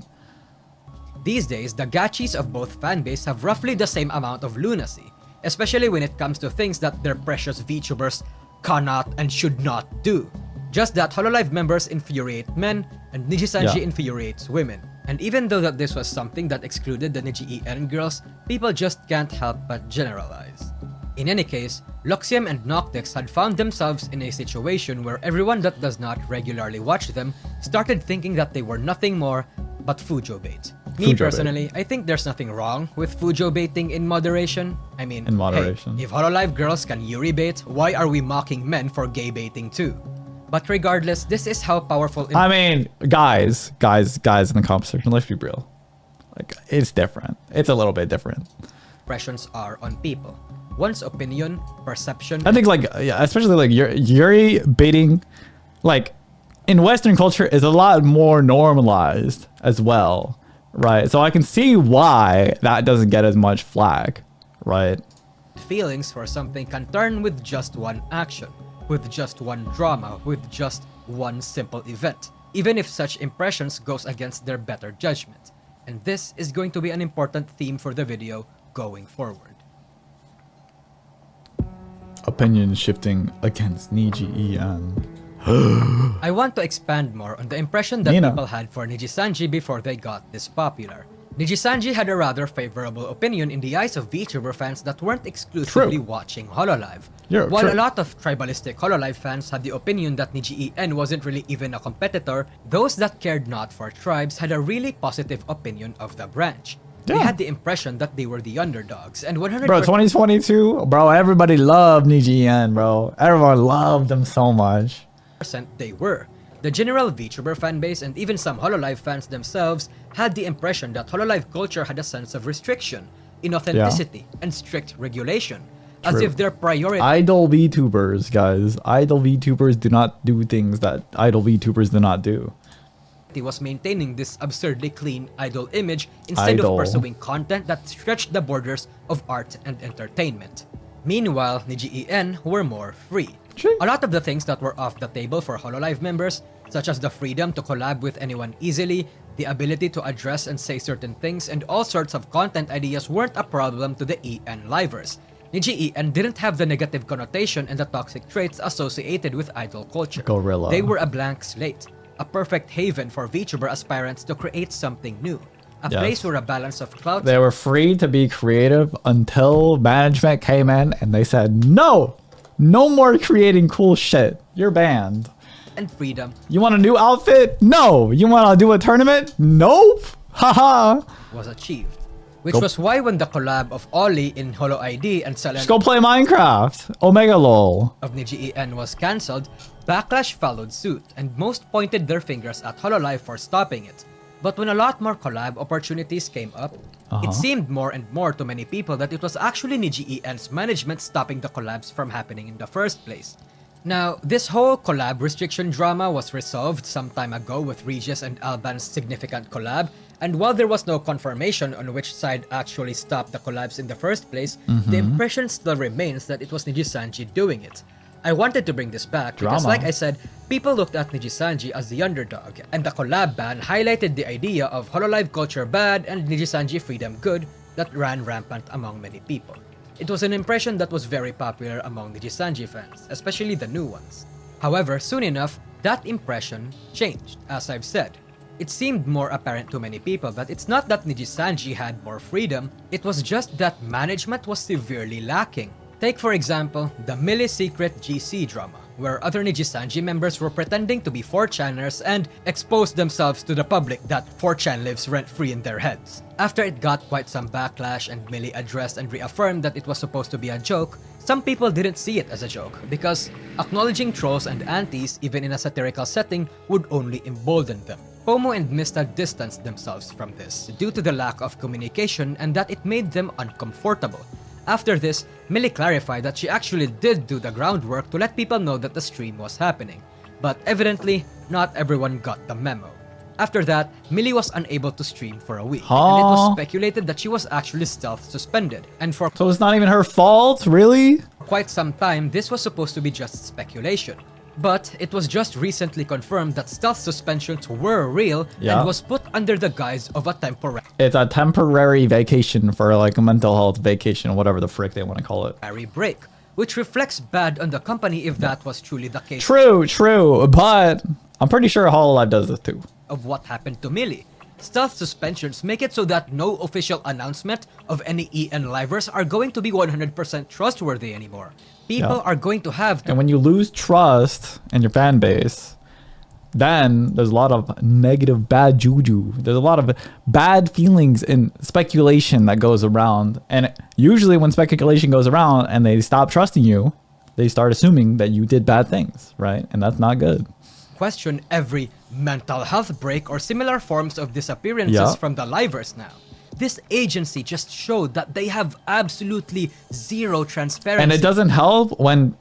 These days, the gachis of both fanbase have roughly the same amount of lunacy, especially when it comes to things that their precious VTubers cannot and should not do. Just that Hololive members infuriate men and Nijisanji infuriates women. And even though that this was something that excluded the Niji EN girls, people just can't help but generalize. In any case, Luxiem and Noctix had found themselves in a situation where everyone that does not regularly watch them started thinking that they were nothing more but Fujo bait. Me personally, I think there's nothing wrong with Fujo baiting in moderation. I mean, hey, if Hololive girls can Yuri bait, why are we mocking men for gay baiting too? But regardless, this is how powerful... I mean, guys in the comment section, let's be real. Like, it's different. It's a little bit different. Impressions are on people. One's opinion, perception... I think like, yeah, especially like Yuri baiting, like in Western culture is a lot more normalized as well, right? So I can see why that doesn't get as much flack, right? Feelings for something can turn with just one action, with just one drama, with just one simple event, even if such impressions goes against their better judgment. And this is going to be an important theme for the video going forward. Opinion shifting against Niji EN. I want to expand more on the impression that people had for Nijisanji before they got this popular. Nijisanji had a rather favorable opinion in the eyes of VTuber fans that weren't exclusively watching HoloLive. While a lot of tribalistic HoloLive fans had the opinion that Niji EN wasn't really even a competitor, those that cared not for tribes had a really positive opinion of the branch. They had the impression that they were the underdogs, and 100%. Bro, 2022, bro, everybody loved Niji EN, bro. Everyone loved them so much. They were. The general VTuber fanbase and even some HoloLive fans themselves had the impression that HoloLive culture had a sense of restriction, inauthenticity, and strict regulation, as if their priority— Idol VTubers, guys. Idol VTubers do not do things that idol VTubers do not do. Was maintaining this absurdly clean idol image instead of pursuing content that stretched the borders of art and entertainment. Meanwhile, Niji EN were more free. A lot of the things that were off the table for HoloLive members, such as the freedom to collab with anyone easily, the ability to address and say certain things, and all sorts of content ideas weren't a problem to the EN livers. Niji EN didn't have the negative connotation and the toxic traits associated with idol culture. Gorilla. They were a blank slate, a perfect haven for VTuber aspirants to create something new. A place where a balance of clout— They were free to be creative until management came in and they said, no! No more creating cool shit. You're banned. And freedom. You want a new outfit? No. You want to do a tournament? Nope. Haha. Was achieved. Which was why when the collab of Ollie in Holo ID and Selene— Just go play Minecraft. Omega LOL. Of Niji EN was cancelled, backlash followed suit, and most pointed their fingers at HoloLive for stopping it. But when a lot more collab opportunities came up, it seemed more and more to many people that it was actually Niji EN's management stopping the collabs from happening in the first place. Now, this whole collab restriction drama was resolved some time ago with Regis and Alban's significant collab, and while there was no confirmation on which side actually stopped the collabs in the first place, the impression still remains that it was Nijisanji doing it. I wanted to bring this back because, like I said, people looked at Nijisanji as the underdog, and the collab ban highlighted the idea of HoloLive culture bad and Nijisanji freedom good that ran rampant among many people. It was an impression that was very popular among Nijisanji fans, especially the new ones. However, soon enough, that impression changed, as I've said. It seemed more apparent to many people that it's not that Nijisanji had more freedom, it was just that management was severely lacking. Take for example, the Milli-Secret GC drama, where other Nijisanji members were pretending to be 4chaners and exposed themselves to the public that 4chan lives rent-free in their heads. After it got quite some backlash and Milli addressed and reaffirmed that it was supposed to be a joke, some people didn't see it as a joke because acknowledging trolls and antis even in a satirical setting would only embolden them. Pomo and Mista distanced themselves from this due to the lack of communication and that it made them uncomfortable. After this, Milli clarified that she actually did do the groundwork to let people know that the stream was happening, but evidently, not everyone got the memo. After that, Milli was unable to stream for a week, and it was speculated that she was actually stealth suspended, and for— So it's not even her fault, really? quite some time, this was supposed to be just speculation. But it was just recently confirmed that stealth suspensions were real and was put under the guise of a temporary— It's a temporary vacation for like a mental health vacation, whatever the frick they want to call it. break, which reflects bad on the company if that was truly the case. True, but I'm pretty sure HoloLive does this too. Of what happened to Milli. Stealth suspensions make it so that no official announcement of any EN livers are going to be 100% trustworthy anymore. People are going to have to— And when you lose trust in your fan base, then there's a lot of negative bad juju. There's a lot of bad feelings and speculation that goes around. And usually when speculation goes around and they stop trusting you, they start assuming that you did bad things, right? And that's not good. Question every mental health break or similar forms of disappearances from the livers now. This agency just showed that they have absolutely zero transparency. And it doesn't help when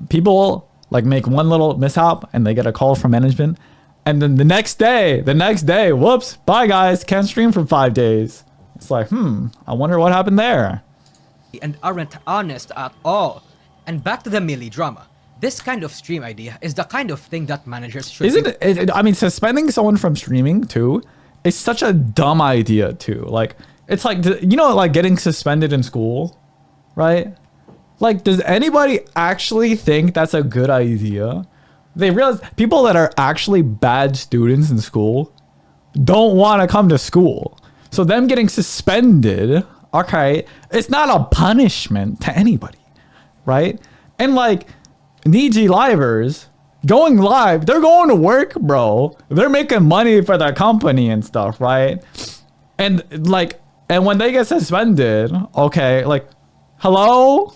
people like make one little mishap and they get a call from management, and then the next day, whoops, bye guys, can't stream for 5 days. It's like, I wonder what happened there. And aren't honest at all. And back to the Milli drama. This kind of stream idea is the kind of thing that managers should— I mean, suspending someone from streaming too is such a dumb idea too. Like, it's like, you know, like getting suspended in school, right? Like, does anybody actually think that's a good idea? They realize people that are actually bad students in school don't want to come to school. So them getting suspended, okay, it's not a punishment to anybody, right? And like Niji livers going live, they're going to work, bro. They're making money for their company and stuff, right? And like, and when they get suspended, okay, like, hello?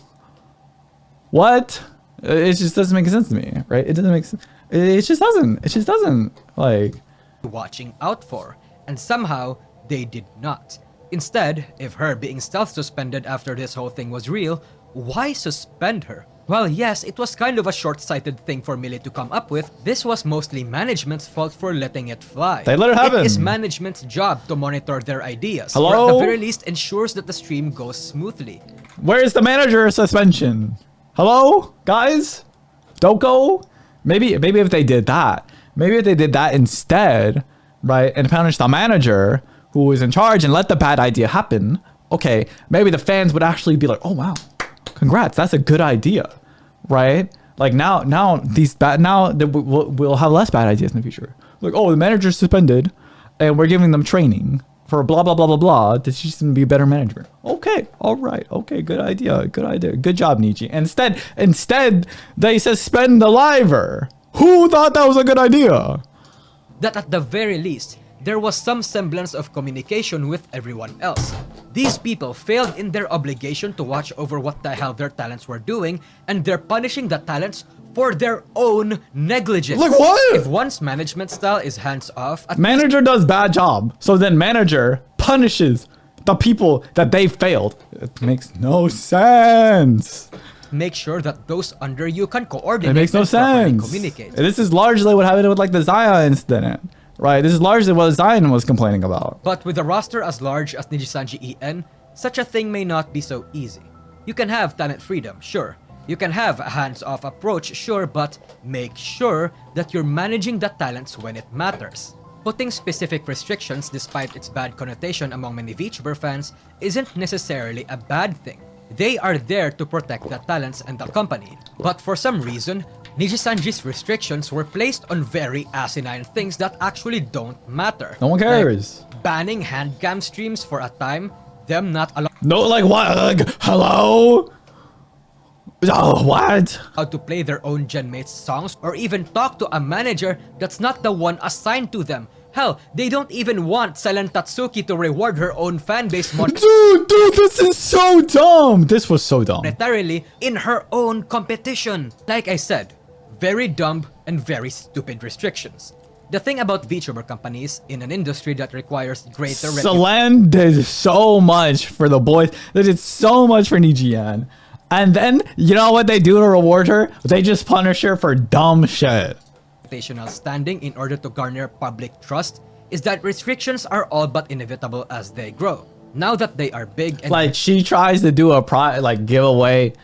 What? It just doesn't make sense to me, right? It doesn't make sense. It just doesn't, like. Watching out for, and somehow they did not. Instead, if her being stealth suspended after this whole thing was real, why suspend her? Well, yes, it was kind of a short-sighted thing for Millie to come up with. This was mostly management's fault for letting it fly. They let it happen. It is management's job to monitor their ideas. Hello? Or at the very least, ensures that the stream goes smoothly. Where's the manager suspension? Hello, guys? Doko? Maybe if they did that. Maybe if they did that instead, right, and punished the manager who was in charge and let the bad idea happen, okay, maybe the fans would actually be like, oh, wow, congrats, that's a good idea, right? Like now we'll have less bad ideas in the future. Like, oh, the manager's suspended and we're giving them training for blah, blah, blah, blah, blah, to teach them to be a better manager. Okay, all right, okay, good idea. Good job, Niji. Instead, they suspend the liver. Who thought that was a good idea? That at the very least, there was some semblance of communication with everyone else. These people failed in their obligation to watch over what the hell their talents were doing, and they're punishing the talents for their own negligence. Like what? If one's management style is hands-off... Manager does bad job, so then manager punishes the people that they failed. It makes no sense. Make sure that those under you can coordinate. It makes no sense. Communicate. This is largely what happened with like the Zaya incident, right? This is largely what Zion was complaining about. But with a roster as large as Nijisanji EN, such a thing may not be so easy. You can have talent freedom, sure. You can have a hands-off approach, sure, but make sure that you're managing the talents when it matters. Putting specific restrictions, despite its bad connotation among many VTuber fans, isn't necessarily a bad thing. They are there to protect the talents and the company. But for some reason, Nijisanji's restrictions were placed on very asinine things that actually don't matter. No one cares. Like banning handcam streams for a time, them not allowed. No, like what? Like, hello? Oh, what? To play their own genmates' songs or even talk to a manager that's not the one assigned to them. Hell, they don't even want Silent Tatsuki to reward her own fanbase Dude, this is so dumb. This was so dumb. Monetarily in her own competition. Like I said, very dumb and very stupid restrictions. The thing about VTuber companies in an industry that requires greater... Selen did so much for the boys. They did so much for Niji-an. And then, you know what they do to reward her? They just punish her for dumb shit. Standing in order to garner public trust is that restrictions are all but inevitable as they grow. Now that they are big and... Like, she tries to do a give away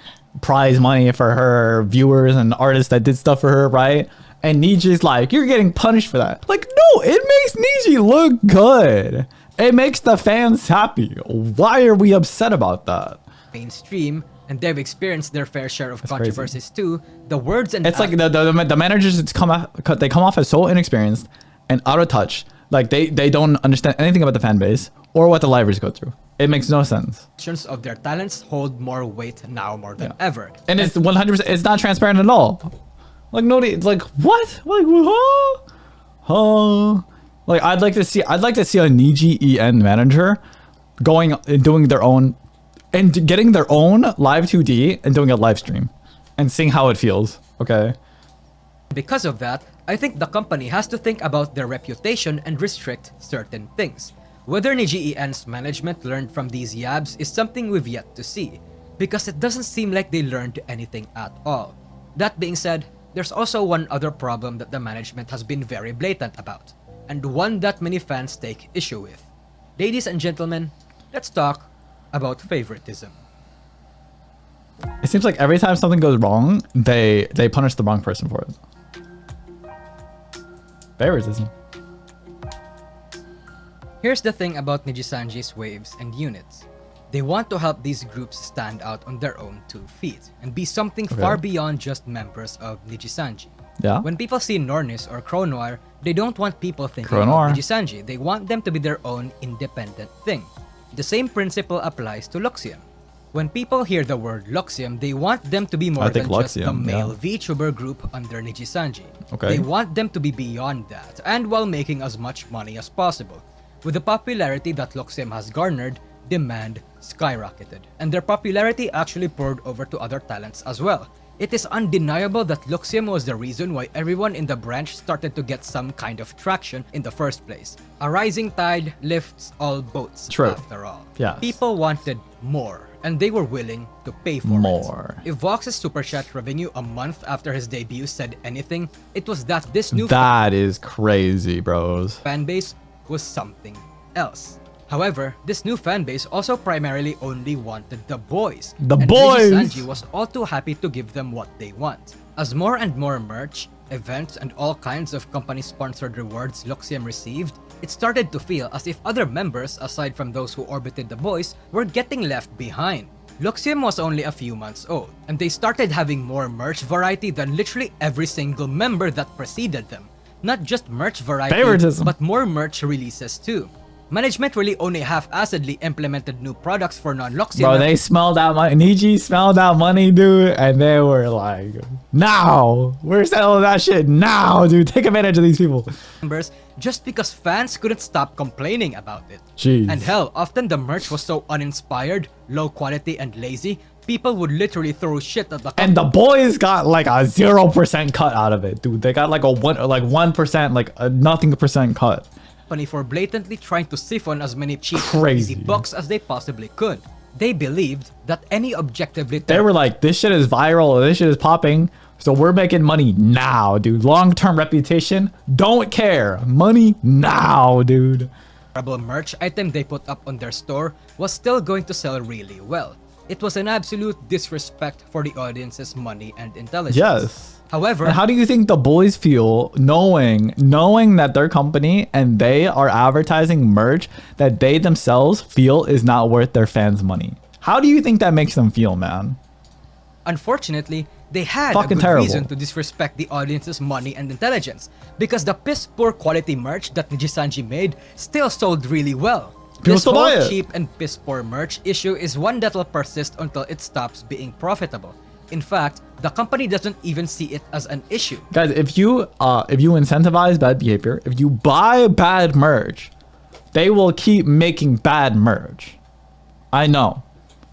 prize money for her viewers and artists that did stuff for her, right? And Niji's like, you're getting punished for that. Like, no, it makes Niji look good. It makes the fans happy. Why are we upset about that? Mainstream, and they've experienced their fair share of controversies too. The words and... It's like the managers they come off as so inexperienced and out of touch. Like, they don't understand anything about the fan base or what the livers go through. It makes no sense. Of their talents hold more weight now more than ever. And it's 100%, it's not transparent at all. Like, nobody, it's like, what? Like, huh? Like, I'd like to see a Niji EN manager going and doing their own, and getting their own live 2D and doing a live stream and seeing how it feels, okay? Because of that, I think the company has to think about their reputation and restrict certain things. Whether Niji EN's management learned from these yabs is something we've yet to see, because it doesn't seem like they learned anything at all. That being said, there's also one other problem that the management has been very blatant about, and one that many fans take issue with. Ladies and gentlemen, let's talk about favoritism. It seems like every time something goes wrong, they punish the wrong person for it. Favoritism. Here's the thing about Nijisanji's waves and units. They want to help these groups stand out on their own 2 feet and be something far beyond just members of Nijisanji. Yeah. When people see Nornis or Crow Noir, They don't want people thinking of Nijisanji. They want them to be their own independent thing. The same principle applies to Luxiem. When people hear the word Luxiem, they want them to be more than just the male VTuber group under Nijisanji. They want them to be beyond that, and while making as much money as possible. With the popularity that Luxiem has garnered, demand skyrocketed, and their popularity actually poured over to other talents as well. It is undeniable that Luxiem was the reason why everyone in the branch started to get some kind of traction in the first place. A rising tide lifts all boats, after all. People wanted more, and they were willing to pay for it. If Vox's Super Chat revenue a month after his debut said anything, it was that this new is crazy, bros. Fanbase was something else. However, this new fanbase also primarily only wanted the boys. And Nijisanji was all too happy to give them what they want. As more and more merch, events, and all kinds of company-sponsored rewards Luxiem received, it started to feel as if other members, aside from those who orbited the boys, were getting left behind. Luxiem was only a few months old, and they started having more merch variety than literally every single member that preceded them. Not just merch variety, but more merch releases too. Management really only half-assedly implemented new products for non-Luxiem. Bro, they smelled that money. Niji smelled that money, dude, and they were like, now! We're selling that shit now, dude. Take advantage of these people. Just because fans couldn't stop complaining about it. Jeez. And hell, often the merch was so uninspired, low quality, and lazy, people would literally throw shit at the company. And the boys got like a 0% cut out of it, dude. They got like a 1%, like a nothing percent cut. For blatantly trying to siphon as many cheap easy bucks as they possibly could. They believed that any objectively... They were like, this shit is viral, this shit is popping, so we're making money now, dude. Long-term reputation, don't care. Money now, dude. Merch item they put up on their store was still going to sell really well. It was an absolute disrespect for the audience's money and intelligence. Yes. However, and how do you think the boys feel knowing that their company and they are advertising merch that they themselves feel is not worth their fans' money? How do you think that makes them feel, man? Unfortunately, they had a good reason to disrespect the audience's money and intelligence, because the piss poor quality merch that Nijisanji made still sold really well. This whole cheap and piss poor merch issue is one that'll persist until it stops being profitable. In fact, the company doesn't even see it as an issue. Guys, if you incentivize bad behavior, if you buy bad merch, they will keep making bad merch. I know.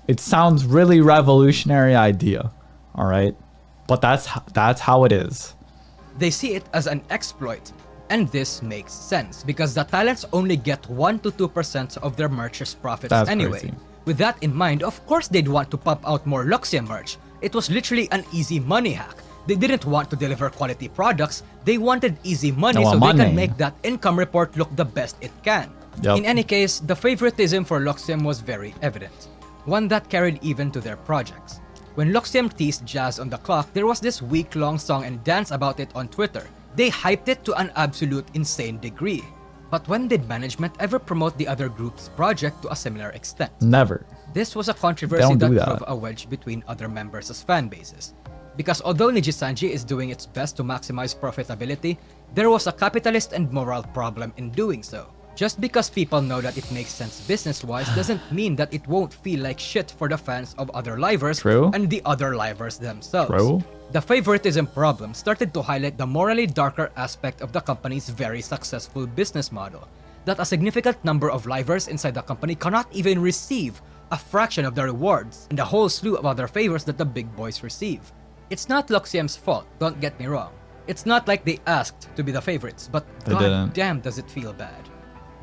It sounds really revolutionary idea, all right? But that's how it is. They see it as an exploit. And this makes sense because the talents only get 1 to 2% of their merch's profits anyway. Crazy. With that in mind, of course they'd want to pump out more Luxiem merch. It was literally an easy money hack. They didn't want to deliver quality products, they wanted easy money so they can make that income report look the best it can. In any case, the favoritism for Luxiem was very evident, one that carried even to their projects. When Luxiem teased Jazz on the Clock, there was this week-long song and dance about it on Twitter. They hyped it to an absolute insane degree. But when did management ever promote the other group's project to a similar extent? Never. This was a controversy that drove a wedge between other members' as fan bases. Because although Nijisanji is doing its best to maximize profitability, there was a capitalist and moral problem in doing so. Just because people know that it makes sense business-wise doesn't mean that it won't feel like shit for the fans of other livers and the other livers themselves. The favoritism problem started to highlight the morally darker aspect of the company's very successful business model, that a significant number of livers inside the company cannot even receive a fraction of the rewards and a whole slew of other favors that the big boys receive. It's not Luxiem's fault, don't get me wrong. It's not like they asked to be the favorites, but god damn does it feel bad.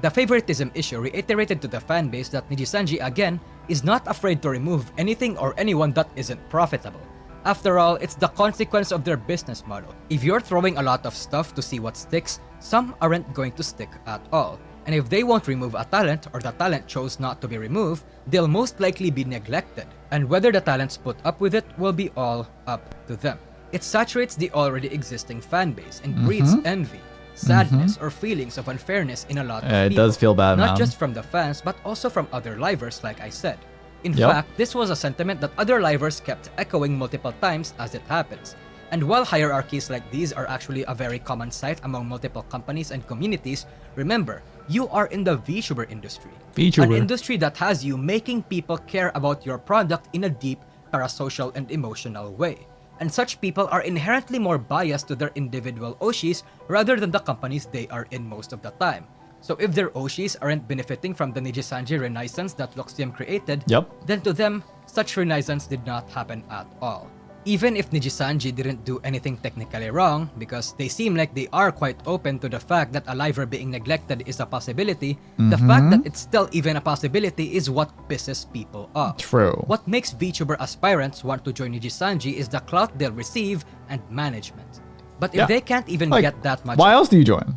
The favoritism issue reiterated to the fanbase that Nijisanji again is not afraid to remove anything or anyone that isn't profitable. After all, it's the consequence of their business model. If you're throwing a lot of stuff to see what sticks, some aren't going to stick at all. And if they won't remove a talent or the talent chose not to be removed, they'll most likely be neglected. And whether the talents put up with it will be all up to them. It saturates the already existing fanbase and breeds envy, sadness, or feelings of unfairness in a lot of people. It does feel bad, not just from the fans, but also from other livers, like I said. In fact, this was a sentiment that other livers kept echoing multiple times as it happens. And while hierarchies like these are actually a very common sight among multiple companies and communities, remember, you are in the VTuber industry. An industry that has you making people care about your product in a deep, parasocial, and emotional way. And such people are inherently more biased to their individual Oshis rather than the companies they are in most of the time. So if their Oshis aren't benefiting from the Nijisanji renaissance that Luxiem created, then to them, such renaissance did not happen at all. Even if Nijisanji didn't do anything technically wrong, because they seem like they are quite open to the fact that a liver being neglected is a possibility, the fact that it's still even a possibility is what pisses people off. True. What makes VTuber aspirants want to join Nijisanji is the clout they'll receive and management. But if they can't even get that much... Why else do you join?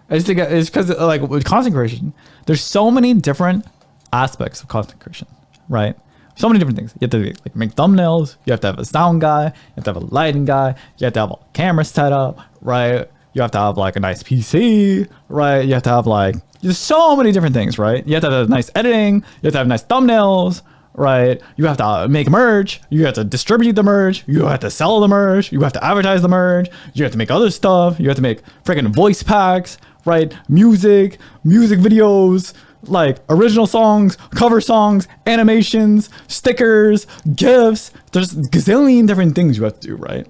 It's because like with content creation, there's so many different aspects of content creation, right? So many different things. You have to like make thumbnails. You have to have a sound guy. You have to have a lighting guy. You have to have a camera set up, right? You have to have like a nice PC, right? You have to have like there's so many different things, right? You have to have nice editing. You have to have nice thumbnails, right? You have to make merch. You have to distribute the merch. You have to sell the merch. You have to advertise the merch. You have to make other stuff. You have to make freaking voice packs, right? Music videos, like original songs, cover songs, animations, stickers, GIFs. There's a gazillion different things you have to do, right?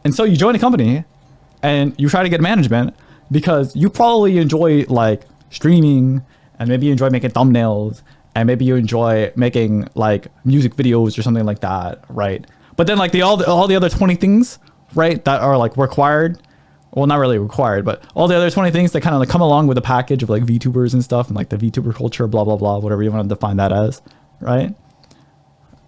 And so you join a company and you try to get management because you probably enjoy like streaming, and maybe you enjoy making thumbnails, and maybe you enjoy making like music videos or something like that, right? But then like all the other 20 things, right, that are like required, well, not really required, but all the other 20 things that kind of like come along with the package of like VTubers and stuff, and like the VTuber culture, blah, blah, blah, whatever you want to define that as, right?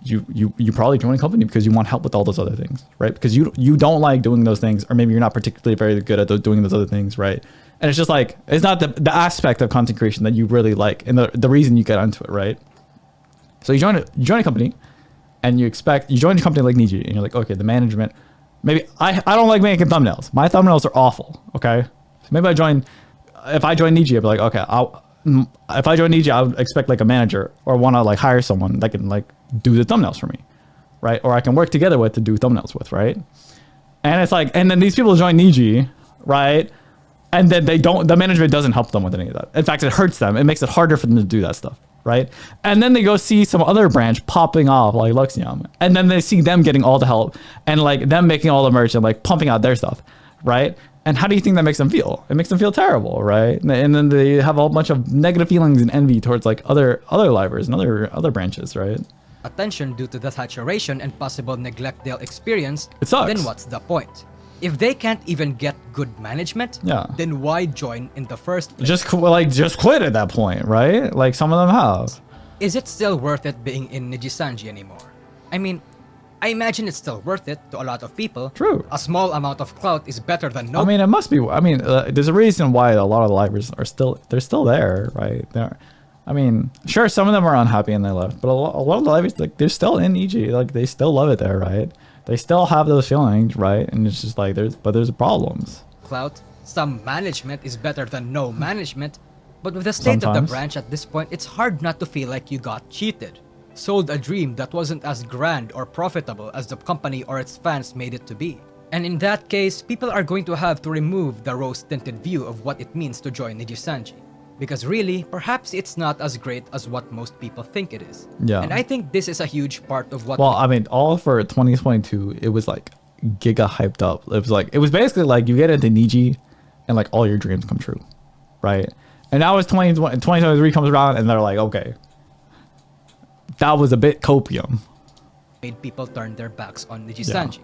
You probably join a company because you want help with all those other things, right? Because you don't like doing those things, or maybe you're not particularly very good at doing those other things, right? And it's just like, it's not the aspect of content creation that you really like, and the reason you get into it, right? So you join a company, and you join a company like Niji, and you're like, okay, the management, maybe I don't like making thumbnails. My thumbnails are awful. Okay. So maybe if I join Niji, I'd be like, okay, if I join Niji, I would expect like a manager or want to like hire someone that can like do the thumbnails for me. Right. Or I can work together with to do thumbnails with. Right. And it's like, and then these people join Niji. Right. And then the management doesn't help them with any of that. In fact, it hurts them. It makes it harder for them to do that stuff. Right. And then they go see some other branch popping off like Luxiem. And then they see them getting all the help and like them making all the merch and like pumping out their stuff. Right. And how do you think that makes them feel? It makes them feel terrible. Right. And then they have a whole bunch of negative feelings and envy towards like other livers and other branches. Right. Attention due to the saturation and possible neglect they'll experience. It sucks. Then what's the point? If they can't even get good management, then why join in the first place? Just quit at that point, right? Like some of them have. Is it still worth it being in Nijisanji anymore? I mean, I imagine it's still worth it to a lot of people. True. A small amount of clout is better than no. I mean, it must be. I mean, there's a reason why a lot of the libraries are still there, right? I mean, sure, some of them are unhappy and they left, but a lot of the libraries, like, they're still in EG, like they still love it there, right? They still have those feelings, right? And it's just like there's problems. Clout, some management is better than no management, but with the state of the branch at this point, it's hard not to feel like you got cheated. Sold a dream that wasn't as grand or profitable as the company or its fans made it to be. And in that case, people are going to have to remove the rose-tinted view of what it means to join Nijisanji. Because really, perhaps it's not as great as what most people think it is. Yeah. And I think this is a huge part of what... Well, I mean, all for 2022, it was like giga hyped up. It was basically like you get into Niji and like all your dreams come true, right? And now it's 2023 comes around and they're like, okay, that was a bit copium. Made people turn their backs on Nijisanji.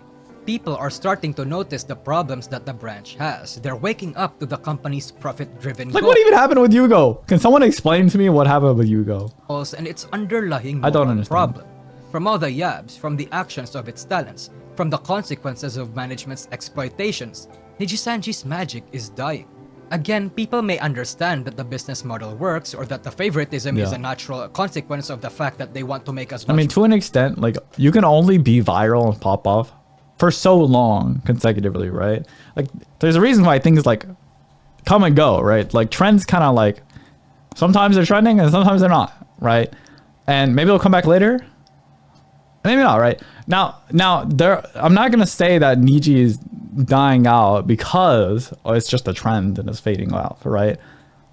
People are starting to notice the problems that the branch has. They're waking up to the company's profit-driven goals. Like, what even happened with Yugo? Can someone explain to me what happened with Yugo? And its underlying I don't understand. Problem. From all the yabs, from the actions of its talents, from the consequences of management's exploitations, Nijisanji's magic is dying. Again, people may understand that the business model works or that the favoritism is a natural consequence of the fact that they want to make as much... I mean, to an extent, like, you can only be viral and pop off for so long consecutively, right? Like, there's a reason why things like come and go, right? Like, trends kind of like, sometimes they're trending and sometimes they're not, right? And maybe they'll come back later, Maybe not, right? Now there. I'm not gonna say that Niji is dying out because it's just a trend and it's fading out, right?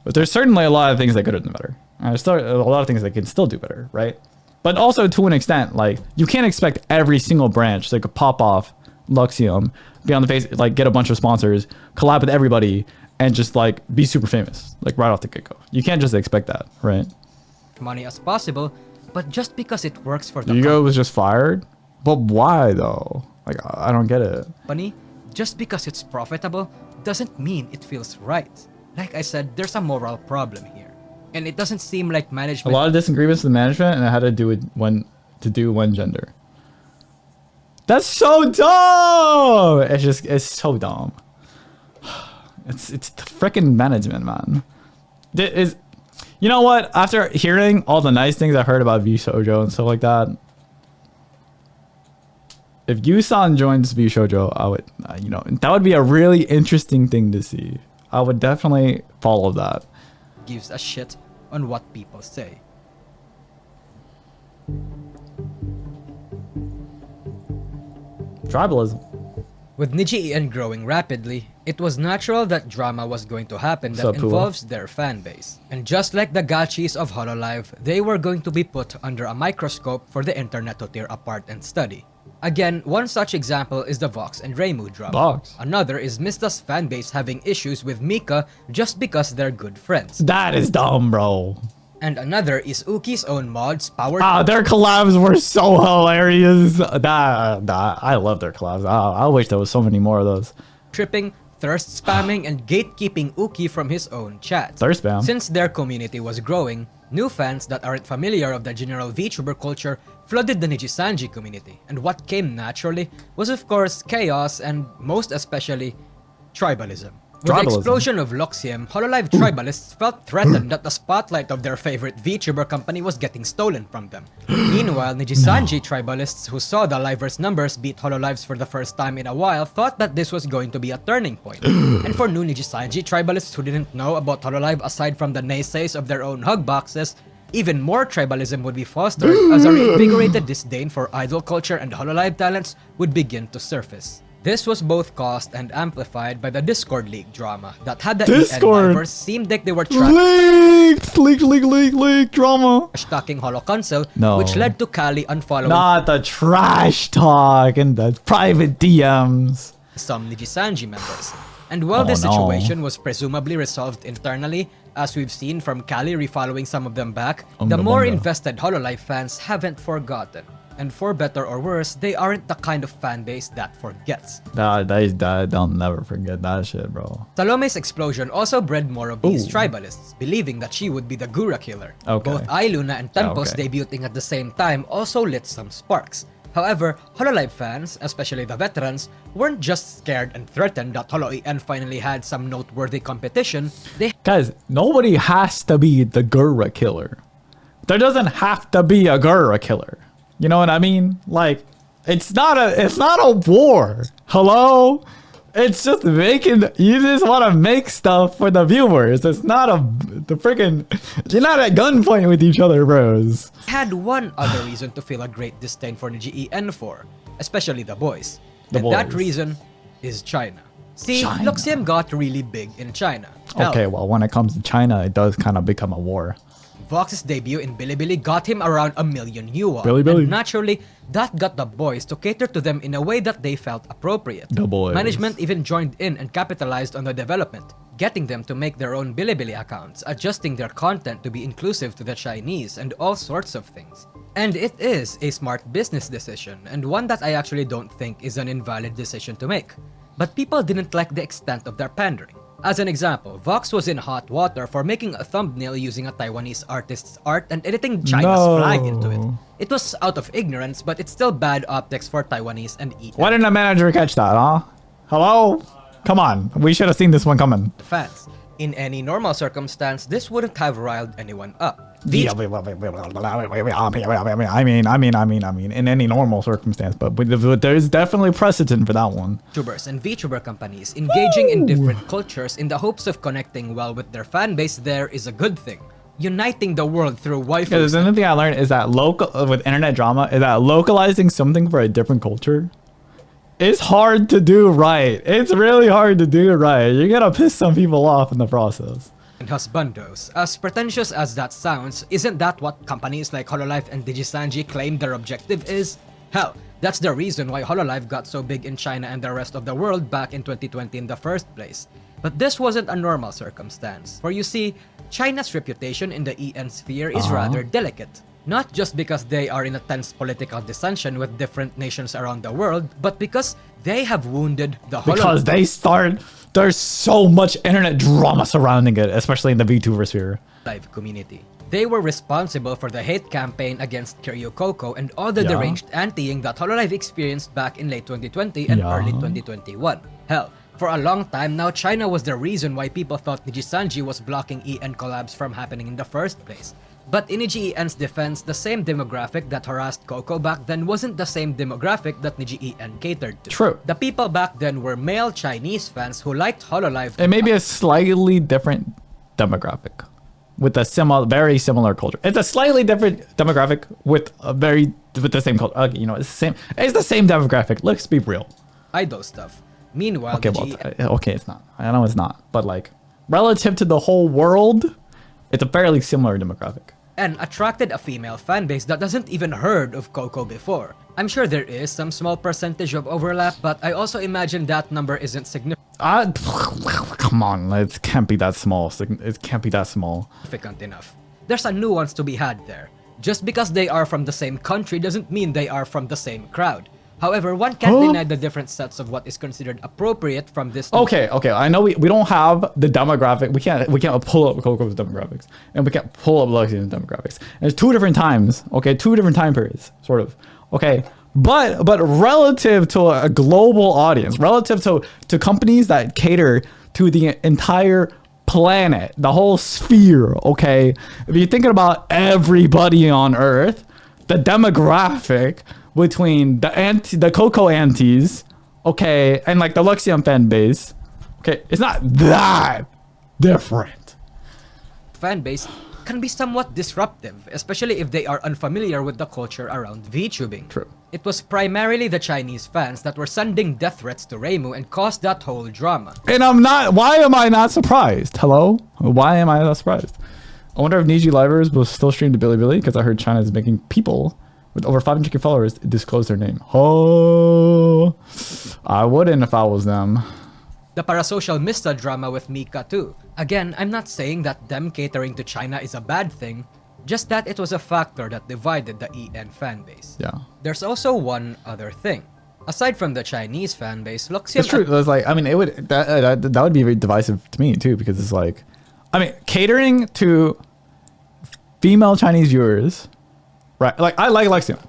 But there's certainly a lot of things that could have done better. There's still a lot of things that can still do better, right? But also to an extent, like you can't expect every single branch to pop off Luxiem, be on the face, like get a bunch of sponsors, collab with everybody, and just like be super famous, like right off the get-go. You can't just expect that, right? Money as possible, but just because it works for the Yugo was just fired, but why though? Like I don't get it. Company, just because it's profitable doesn't mean it feels right. Like I said, there's a moral problem here, and it doesn't seem like management. A lot of disagreements with management, and it had to do with one gender. That's so dumb. It's so dumb. It's the freaking management, man. You know what? After hearing all the nice things I heard about VShojo and stuff like that, if Yusan joins VShojo, I would, that would be a really interesting thing to see. I would definitely follow that. Gives a shit on what people say. Tribalism. With Niji EN growing rapidly, it was natural that drama was going to happen that involves their fanbase. And just like the gachis of Hololive, they were going to be put under a microscope for the internet to tear apart and study. Again, one such example is the Vox and Reimu drama. Another is Mista's fanbase having issues with Mika just because they're good friends. That is dumb, bro. And another is Uki's own mods powered. Their collabs were so hilarious. I love their collabs. I wish there was so many more of those. Tripping, thirst spamming, and gatekeeping Uki from his own chat. Thirst spam. Since their community was growing, new fans that aren't familiar of the general VTuber culture flooded the Nijisanji community, and what came naturally was of course chaos and most especially tribalism. With the explosion of Luxiem, Hololive tribalists felt threatened that the spotlight of their favorite VTuber company was getting stolen from them. Meanwhile, Nijisanji tribalists who saw the Liver's numbers beat Hololive's for the first time in a while thought that this was going to be a turning point. And for new Nijisanji tribalists who didn't know about Hololive aside from the naysays of their own hug boxes, even more tribalism would be fostered as a reinvigorated disdain for idol culture and Hololive talents would begin to surface. This was both caused and amplified by the Discord leak drama that had the EN members seemed like they were trapped. Leak drama. Talking Holo Console, which led to Kali unfollowing. Not the trash talk and the private DMs. Some Nijisanji members. And while this situation was presumably resolved internally, as we've seen from Kali refollowing some of them back, the more invested Hololive fans haven't forgotten. And for better or worse, they aren't the kind of fanbase that forgets. They'll never forget that shit, bro. Salome's explosion also bred more of these tribalists, believing that she would be the Gura killer. Both Ailuna and Tempos debuting at the same time also lit some sparks. However, Hololive fans, especially the veterans, weren't just scared and threatened that Holo EN finally had some noteworthy competition. Guys, nobody has to be the Gura killer. There doesn't have to be a Gura killer. You know what I mean? Like, it's not a war. Hello? It's just you just want to make stuff for the viewers. It's not you're not at gunpoint with each other, bros. Had one other reason to feel a great disdain for Niji EN for, especially the boys. That reason is China. See, Luxiem got really big in China. Okay, well, when it comes to China, it does kind of become a war. Vox's debut in Bilibili got him around 1 million yuan. Bilibili. And naturally, that got the boys to cater to them in a way that they felt appropriate. The boys. Management even joined in and capitalized on the development, getting them to make their own Bilibili accounts, adjusting their content to be inclusive to the Chinese, and all sorts of things. And it is a smart business decision, and one that I actually don't think is an invalid decision to make. But people didn't like the extent of their pandering. As an example, Vox was in hot water for making a thumbnail using a Taiwanese artist's art and editing China's flag into it. It was out of ignorance, but it's still bad optics for Taiwanese and EN. Why didn't the manager catch that, huh? Hello? Come on, we should have seen this one coming. Fans. In any normal circumstance, this wouldn't have riled anyone up. I mean, in any normal circumstance, but there's definitely precedent for that one. YouTubers and VTuber companies engaging in different cultures in the hopes of connecting well with their fan base there is a good thing. uniting the world through waifu. There's another thing I learned is that with internet drama is that localizing something for a different culture is hard to do right. It's really hard to do right. You're gonna piss some people off in the process. And husbandos, as pretentious as that sounds, isn't that what companies like Hololive and NIjisanji claim their objective is? Hell, that's the reason why Hololive got so big in China and the rest of the world back in 2020 in the first place. But this wasn't a normal circumstance, for you see, China's reputation in the EN sphere is rather delicate. Not just because they are in a tense political dissension with different nations around the world, but because they have wounded the Because there's so much internet drama surrounding it, especially in the VTuber sphere. Live community. They were responsible for the hate campaign against Kiryu Coco and all the deranged anti-ing that Hololive experienced back in late 2020 and early 2021. Hell, for a long time now, China was the reason why people thought NIjisanji was blocking EN collabs from happening in the first place. But in Niji EN's defense, the same demographic that harassed Coco back then wasn't the same demographic that Niji EN catered to. True. The people back then were male Chinese fans who liked Hololive. It may be a slightly different demographic with a very similar culture. It's a slightly different demographic with the same culture. Okay, you know, it's the same demographic. Let's be real. Idol stuff. Meanwhile, okay, it's not. I know it's not, but like relative to the whole world, it's a fairly similar demographic. And attracted a female fanbase that doesn't even heard of Coco before. I'm sure there is some small percentage of overlap, but I also imagine that number isn't significant. Come on, it can't be that small. It can't be that small. Significant enough. There's a nuance to be had there. Just because they are from the same country doesn't mean they are from the same crowd. However, one can't deny the different sets of what is considered appropriate from this. Okay. I know we don't have the demographic. We can't pull up Coco's demographics, and we can't pull up Luxiem's demographics. And it's two different times. Okay, two different time periods, sort of. Okay, but relative to a global audience, relative to companies that cater to the entire planet, the whole sphere. Okay, if you're thinking about everybody on Earth, the demographic between the Coco antis, okay, and like the Luxiem fan base, okay, it's not that different. Fan base can be somewhat disruptive, especially if they are unfamiliar with the culture around VTubing. True. It was primarily the Chinese fans that were sending death threats to Reimu and caused that whole drama. And why am I not surprised? Hello? Why am I not surprised? I wonder if Niji Livers will still stream to Bilibili, because I heard China is making people with over 500k followers disclose their name. Oh, I wouldn't if I was them. The parasocial Mista drama with Mika too. Again, I'm not saying that them catering to China is a bad thing, just that it was a factor that divided the EN fanbase. Yeah. There's also one other thing. Aside from the Chinese fanbase, Luxiem... It's true. It was like, I mean, that would be very divisive to me too, because it's like, I mean, catering to female Chinese viewers, right? Like, I like Luxiem.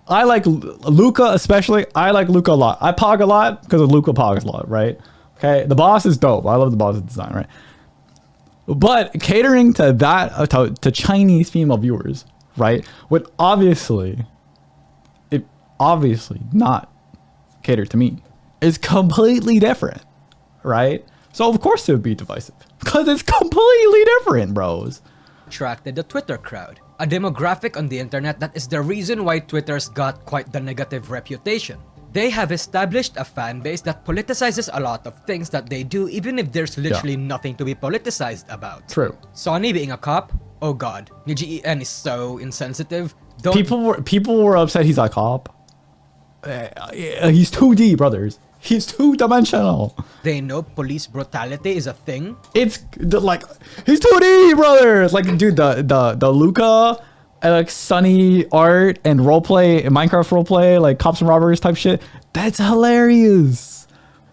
I like Luca especially. I like Luca a lot. I pog a lot because of Luca pogs a lot, right? Okay, the boss is dope. I love the boss's design, right? But catering to that, to Chinese female viewers, right, would obviously not cater to me. It's completely different, right? So of course it would be divisive because it's completely different, bros. Attracted the Twitter crowd, a demographic on the internet that is the reason why Twitter's got quite the negative reputation. They have established a fan base that politicizes a lot of things that they do, even if there's literally nothing to be politicized about. True. Sonny being a cop? Oh god. Niji EN is so insensitive. People were upset he's a cop. He's 2D, brothers. He's two-dimensional. They know police brutality is a thing. It's like, he's 2D, brothers. Like, dude, the Luca, like Sunny art and roleplay, Minecraft roleplay, like cops and robbers type shit. That's hilarious.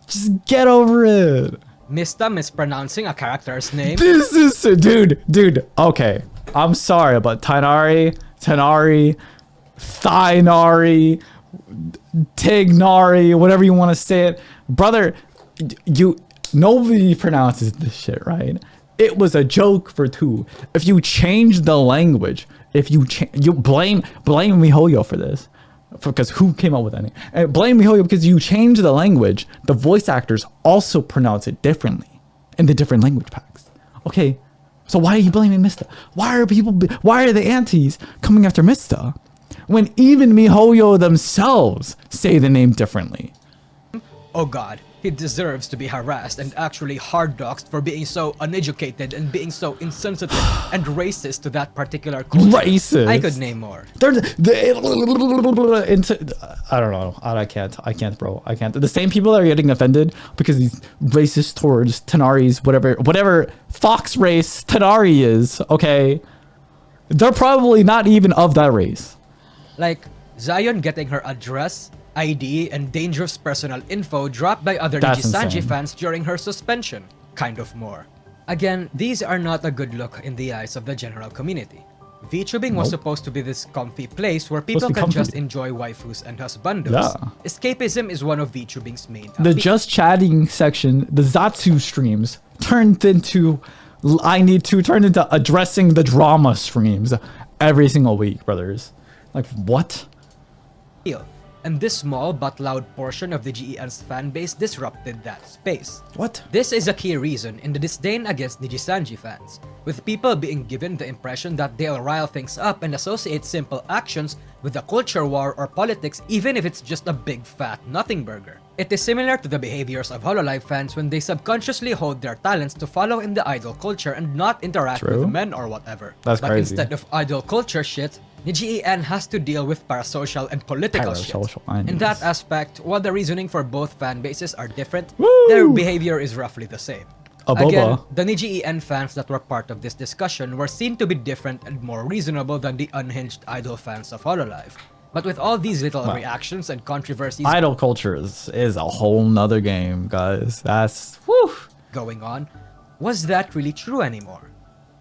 Just get over it. Mista mispronouncing a character's name. This is, dude. Okay, I'm sorry, but Tainari, Thainari, Tignari, whatever you want to say it, brother. Nobody pronounces this shit right. It was a joke for two. If you change the language, if you blame MiHoYo for this, because who came up with that name? And blame MiHoYo because you change the language. The voice actors also pronounce it differently in the different language packs. Okay, So why are you blaming Mista? Why are the antis coming after Mista? When even MiHoYo themselves say the name differently. Oh god, he deserves to be harassed and actually hard-doxed for being so uneducated and being so insensitive and racist to that particular culture. Racist. I could name more. I don't know. I can't, bro. I can't. The same people that are getting offended because he's racist towards Tanari's whatever Fox race Tanari is, okay? They're probably not even of that race. Like, Zion getting her address, ID, and dangerous personal info dropped by other Nijisanji fans during her suspension. Kind of more. Again, these are not a good look in the eyes of the general community. VTubing was supposed to be this comfy place where people can just enjoy waifus and husbandos. Yeah. Escapism is one of VTubing's main appeal. The just chatting section, the Zatsu streams, turned into addressing the drama streams every single week, brothers. Like, what? And this small but loud portion of the GEN's fanbase disrupted that space. What? This is a key reason in the disdain against Nijisanji fans, with people being given the impression that they'll rile things up and associate simple actions with a culture war or politics even if it's just a big fat nothing burger. It is similar to the behaviors of Hololive fans when they subconsciously hold their talents to follow in the idol culture and not interact with men or whatever. That's but crazy. Instead of idol culture shit, Niji EN has to deal with parasocial and political shit. In that aspect, while the reasoning for both fan bases are different, their behavior is roughly the same. Again, the Niji EN fans that were part of this discussion were seen to be different and more reasonable than the unhinged idol fans of Hololive. But with all these little reactions and controversies idol culture is a whole nother game, guys. That's going on, was that really true anymore?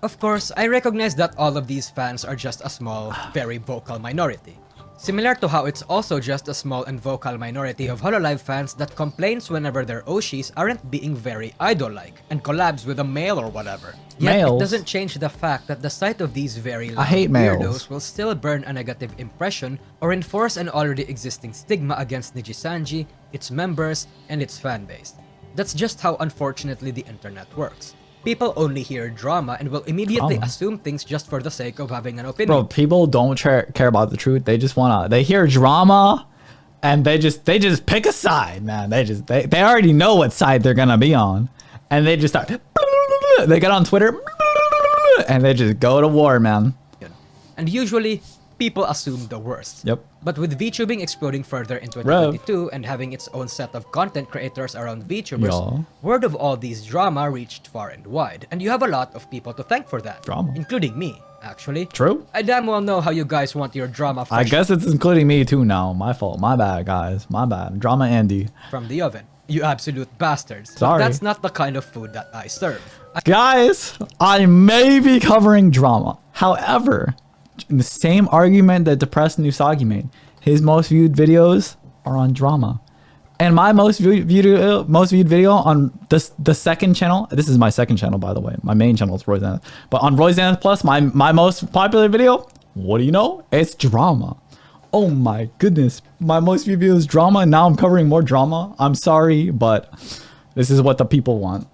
Of course, I recognize that all of these fans are just a small, very vocal minority. Similar to how it's also just a small and vocal minority of Hololive fans that complains whenever their Oshis aren't being very idol-like and collabs with a male or whatever. Yet it doesn't change the fact that the sight of these very loud weirdos will still burn a negative impression or enforce an already existing stigma against Nijisanji, its members, and its fanbase. That's just how unfortunately the internet works. People only hear drama and will immediately assume things just for the sake of having an opinion. Bro, people don't care about the truth. They just they hear drama and they just pick a side, man. They already know what side they're gonna be on. And they just start, they get on Twitter and they just go to war, man. And usually, people assume the worst. Yep. But with VTubing exploding further in 2022 and having its own set of content creators around VTubers, word of all these drama reached far and wide. And you have a lot of people to thank for that. Including me, actually. True. I damn well know how you guys want your drama fresh. I guess it's including me too now. My fault. My bad, guys. My bad. Drama Andy. From the oven. You absolute bastards. Sorry. That's not the kind of food that I serve. Guys, I may be covering drama. However, in the same argument that depressed Nousagi made, his most viewed videos are on drama, and my most viewed video on the second channel. This is my second channel, by the way. My main channel is Roy Zenith, but on Roy Zenith Plus, my most popular video. What do you know? It's drama. Oh my goodness, my most viewed video is drama, and now I'm covering more drama. I'm sorry, but this is what the people want.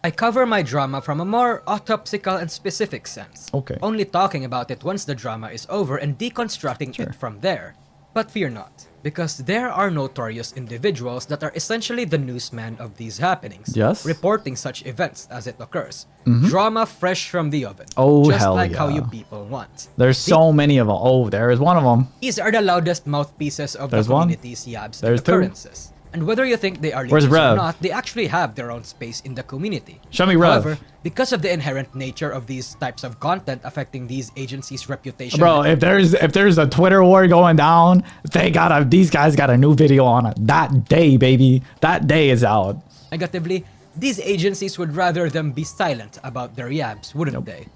I cover my drama from a more autopsical and specific sense. Okay. Only talking about it once the drama is over and deconstructing it from there. But fear not, because there are notorious individuals that are essentially the newsman of these happenings. Yes. Reporting such events as it occurs. Drama fresh from the oven. Oh, just hell like yeah. how you people want. There's so many of them. Oh, there is one of them. These are the loudest mouthpieces of the community's yabs and There's occurrences. And whether you think they are leaders or not, they actually have their own space in the community. Show me Rev. However, because of the inherent nature of these types of content affecting these agencies' reputation. Bro, if there's a Twitter war going down, these guys got a new video on it that day, baby. That day is out. Negatively, these agencies would rather them be silent about their yabs, wouldn't they?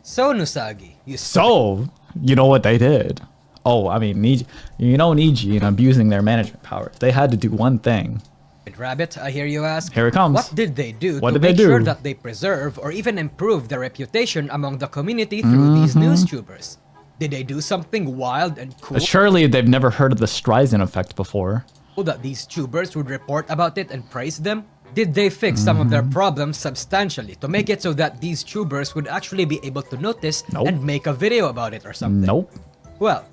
So Nousagi, you know what they did? Oh, I mean, Niji and abusing their management powers. They had to do one thing. Rabbit, I hear you ask. Here it comes. What did they do to make sure that they preserve or even improve their reputation among the community through these newstubers? Did they do something wild and cool? Surely they've never heard of the Streisand effect before. That these tubers would report about it and praise them? Did they fix some of their problems substantially to make it so that these tubers would actually be able to notice and make a video about it or something? Nope. Well,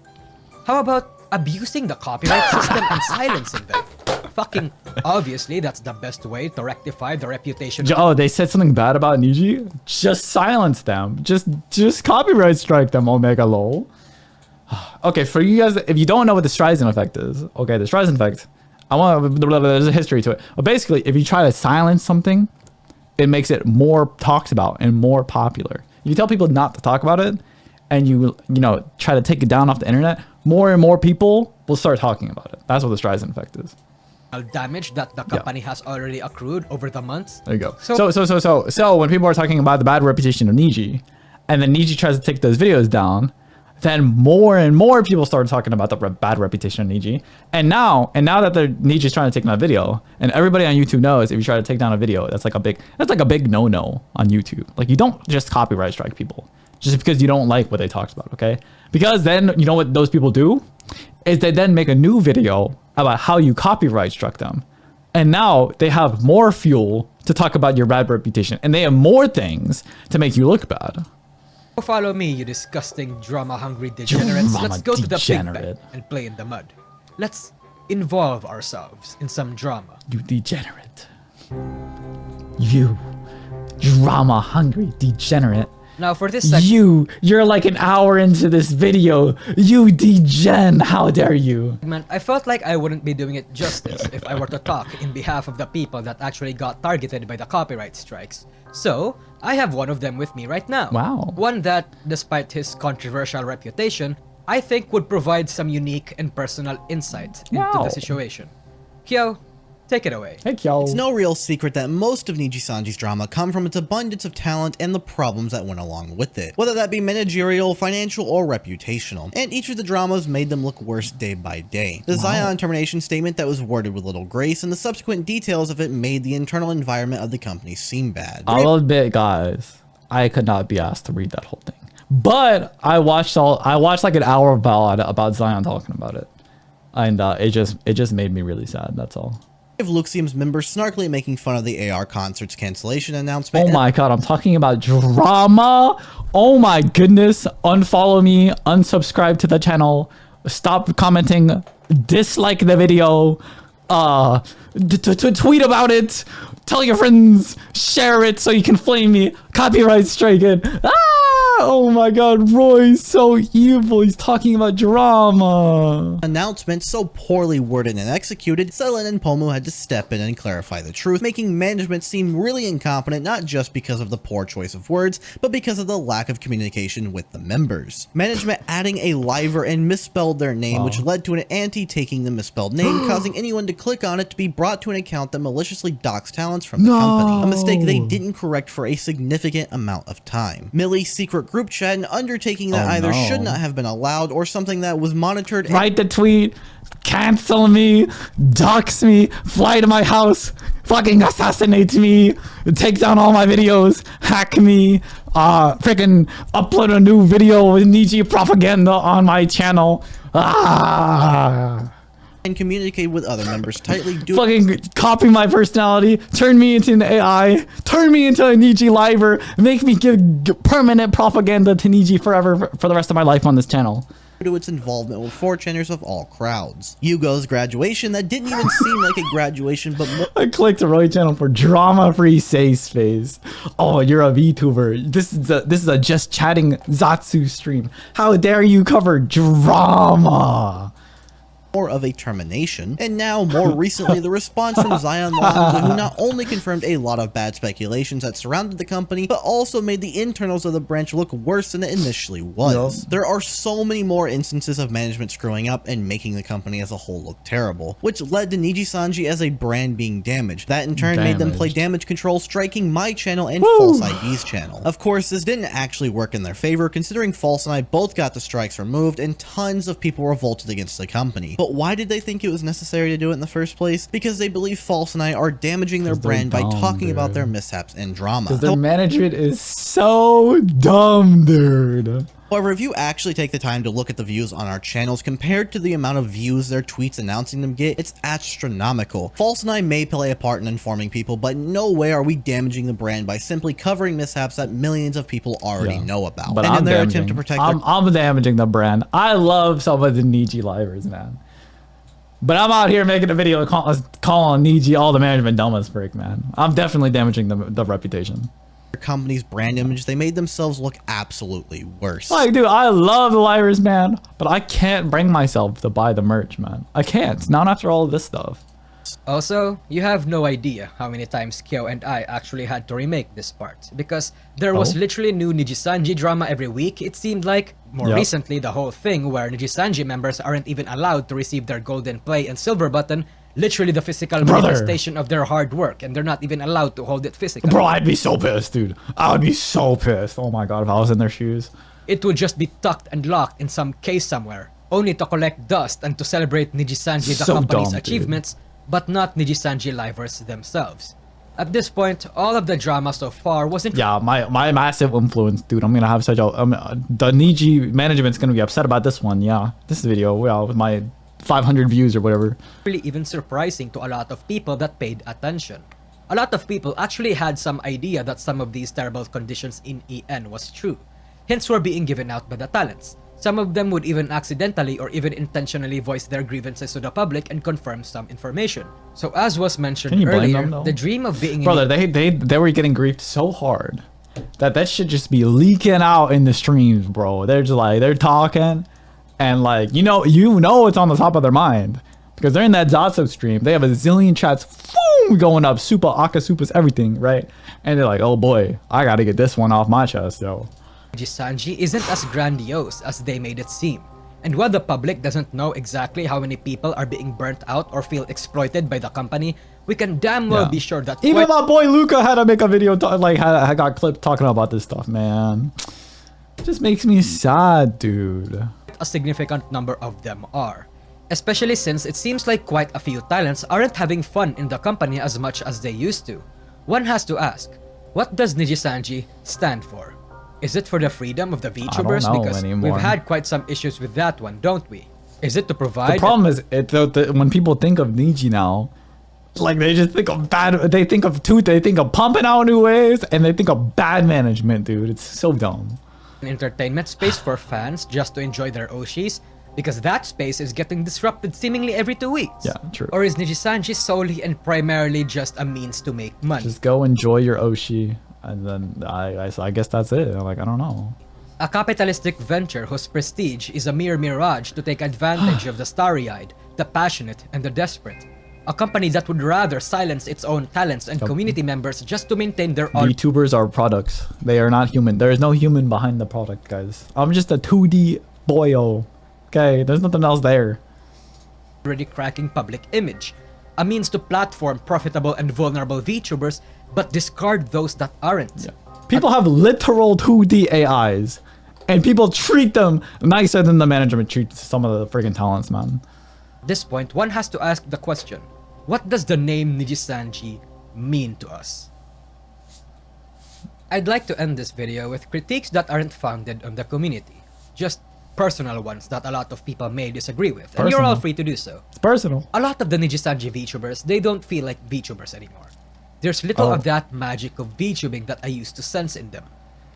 how about abusing the copyright system and silencing them? Fucking obviously, that's the best way to rectify the reputation. Oh, they said something bad about Niji? Just silence them. Just copyright strike them, Omega lol. Okay, for you guys, if you don't know what the Streisand effect is, okay, the Streisand effect, there's a history to it. But basically, if you try to silence something, it makes it more talked about and more popular. If you tell people not to talk about it, and you try to take it down off the internet, more and more people will start talking about it. That's what the Streisand effect is. Damage that the company has already accrued over the months. There you go. So when people are talking about the bad reputation of Niji, and then Niji tries to take those videos down, then more and more people start talking about the bad reputation of Niji. And now that Niji's trying to take down a video, and everybody on YouTube knows if you try to take down a video, that's like a big no-no on YouTube. Like, you don't just copyright strike people just because you don't like what they talked about, okay? Because then you know what those people do is they then make a new video about how you copyright struck them. And now they have more fuel to talk about your bad reputation, and they have more things to make you look bad. Follow me, you disgusting drama-hungry degenerates. Let's go to the pig pen and play in the mud. Let's involve ourselves in some drama. You degenerate. You drama-hungry degenerate. Now for this segment, you're like an hour into this video. You degen, how dare you? Man, I felt like I wouldn't be doing it justice if I were to talk in behalf of the people that actually got targeted by the copyright strikes. So, I have one of them with me right now. Wow. One that, despite his controversial reputation, I think would provide some unique and personal insight into the situation. Kyo, take it away. Hey, Kyo. It's no real secret that most of Nijisanji's drama come from its abundance of talent and the problems that went along with it, whether that be managerial, financial, or reputational. And each of the dramas made them look worse day by day. The Zion termination statement that was worded with little grace and the subsequent details of it made the internal environment of the company seem bad. I'll admit, guys, I could not be asked to read that whole thing. But I watched like an hour about Zion talking about it. And it just made me really sad, that's all. Of Luxiem's members snarkily making fun of the AR concert's cancellation announcement. Oh my god, I'm talking about drama. Oh my goodness. Unfollow me, unsubscribe to the channel, stop commenting, dislike the video, tweet about it, tell your friends, share it so you can flame me, copyright strike it. Oh my god, Roy's so evil. He's talking about drama. Announcement so poorly worded and executed, Selen and Pomu had to step in and clarify the truth, making management seem really incompetent not just because of the poor choice of words, but because of the lack of communication with the members. Management adding a liver and misspelled their name, which led to an anti taking the misspelled name, causing anyone to click on it to be brought to an account that maliciously doxed talents from the company. A mistake they didn't correct for a significant amount of time. Millie's secret group chat, an undertaking that either should not have been allowed or something that was monitored. Write the tweet, cancel me, dox me, fly to my house, fucking assassinate me, take down all my videos, hack me, freaking upload a new video with Niji propaganda on my channel. And communicate with other members tightly. Fucking copy my personality, turn me into an AI, turn me into a Niji liver, make me give permanent propaganda to Niji forever for the rest of my life on this channel. To its involvement with 4chaners of all crowds. Yugo's graduation that didn't even seem like a graduation, but more. I clicked the Roy channel for drama-free safe space. Oh, you're a VTuber. This is a just chatting Zatsu stream. How dare you cover drama? More of a termination, and now more recently the response from Zion Lonzo, who not only confirmed a lot of bad speculations that surrounded the company, but also made the internals of the branch look worse than it initially was. There are so many more instances of management screwing up and making the company as a whole look terrible, which led to Nijisanji as a brand being damaged. That in turn made them play damage control, striking my channel and False ID's channel. Of course, this didn't actually work in their favor, considering False and I both got the strikes removed and tons of people revolted against the company. But why did they think it was necessary to do it in the first place? Because they believe False and I are damaging their brand by talking about their mishaps and drama. Because their management is so dumb, dude. However, if you actually take the time to look at the views on our channels compared to the amount of views their tweets announcing them get, it's astronomical. False and I may play a part in informing people, but in no way are we damaging the brand by simply covering mishaps that millions of people already know about. But and in their attempt to protect I'm damaging the brand. I love some of the Niji livers, man. But I'm out here making a video calling Niji all the management dumb as frick, man. I'm definitely damaging the reputation. Company's brand image, they made themselves look absolutely worse. Like, dude, I love the livers, man, but I can't bring myself to buy the merch, man. I can't, not after all of this stuff. Also, you have no idea how many times Kyo and I actually had to remake this part, because there was literally new Nijisanji drama every week. It seemed like, more recently, the whole thing where Nijisanji members aren't even allowed to receive their golden play and silver button, literally the physical manifestation of their hard work, and they're not even allowed to hold it physically. Bro, I'd be so pissed, dude. I would be so pissed. Oh my god, if I was in their shoes. It would just be tucked and locked in some case somewhere, only to collect dust and to celebrate Nijisanji, the company's achievements, but not Nijisanji livers themselves. At this point, all of the drama so far wasn't... Yeah, my massive influence, dude. I'm gonna have such a... the Niji management's gonna be upset about this one, yeah. This video, with my 500 views or whatever. Really even surprising to a lot of people that paid attention. A lot of people actually had some idea that some of these terrible conditions in EN was true. Hints were being given out by the talents. Some of them would even accidentally or even intentionally voice their grievances to the public and confirm some information. So as was mentioned earlier, the dream of being... Brother, they were getting griefed so hard that should just be leaking out in the streams, bro. They're just like, they're talking and like, you know it's on the top of their mind because they're in that Zatsu stream. They have a zillion chats going up, super akasupas, everything, right? And they're like, oh boy, I gotta get this one off my chest, yo. Nijisanji isn't as grandiose as they made it seem. And while the public doesn't know exactly how many people are being burnt out or feel exploited by the company, we can damn well be sure that even my boy Luca had to make a video I got clipped talking about this stuff, man. It just makes me sad, dude. A significant number of them are. Especially since it seems like quite a few talents aren't having fun in the company as much as they used to. One has to ask, what does Nijisanji stand for? Is it for the freedom of the VTubers? Because we've had quite some issues with that one, don't we? Is it to provide... The problem is, when people think of Niji now, like they just think of they think of pumping out new waves, and they think of bad management, dude. It's so dumb. An entertainment space for fans just to enjoy their Oshis, because that space is getting disrupted seemingly every 2 weeks. Yeah, true. Or is Nijisanji solely and primarily just a means to make money? Just go enjoy your Oshi, and then I guess that's it. Like, I don't know. A capitalistic venture whose prestige is a mere mirage to take advantage of the starry-eyed, the passionate, and the desperate. A company that would rather silence its own talents and community members just to maintain their own... VTubers are products. They are not human. There is no human behind the product, guys. I'm just a 2D boyo. Okay, there's nothing else there. Already cracking public image. A means to platform profitable and vulnerable VTubers, but discard those that aren't. Yeah. People have literal 2D AIs, and people treat them nicer than the management treats some of the freaking talents, man. At this point, one has to ask the question, what does the name Nijisanji mean to us? I'd like to end this video with critiques that aren't founded on the community. Just personal ones that a lot of people may disagree with, and you're all free to do so. It's personal. A lot of the Nijisanji VTubers, they don't feel like VTubers anymore. There's little of that magic of VTubing that I used to sense in them.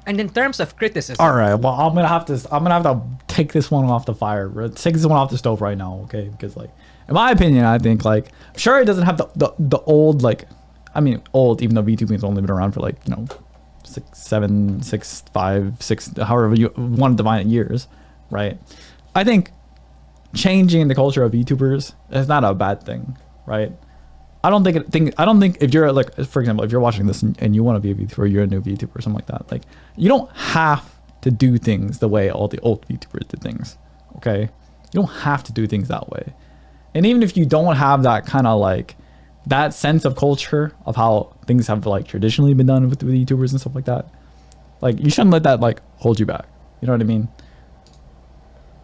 And in terms of criticism... Alright, well, I'm gonna have to take this one off the fire. Take this one off the stove right now, okay? Because, like, in my opinion, I think, like, sure, it doesn't have the old, like, I mean, old, even though VTubing's only been around for, like, you know, 6, 7, 6, 5, 6, however you want to define it, years, right? I think changing the culture of VTubers is not a bad thing, right? I don't think if you're like, for example, if you're watching this and you want to be a VTuber, you're a new VTuber or something like that, like, you don't have to do things the way all the old VTubers did things, okay? You don't have to do things that way. And even if you don't have that kind of like, that sense of culture of how things have like traditionally been done with VTubers and stuff like that, like, you shouldn't let that like hold you back. You know what I mean?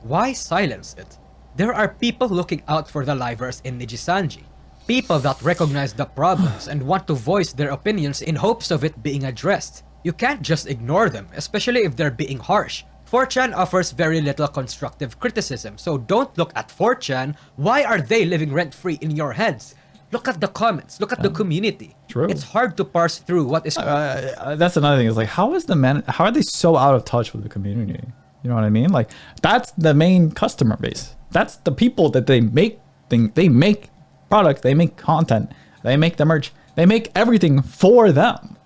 Why silence it? There are people looking out for the livers in Nijisanji. People that recognize the problems and want to voice their opinions in hopes of it being addressed. You can't just ignore them, especially if they're being harsh, 4chan offers very little constructive criticism, so don't look at 4chan. Why are they living rent-free in your heads? Look at the comments. Look at the community. True. It's hard to parse through what is. That's another thing. Is like, how are they so out of touch with the community? You know what I mean? Like, that's the main customer base. That's the people that they make things. They make products. They make content. They make the merch. They make everything for them,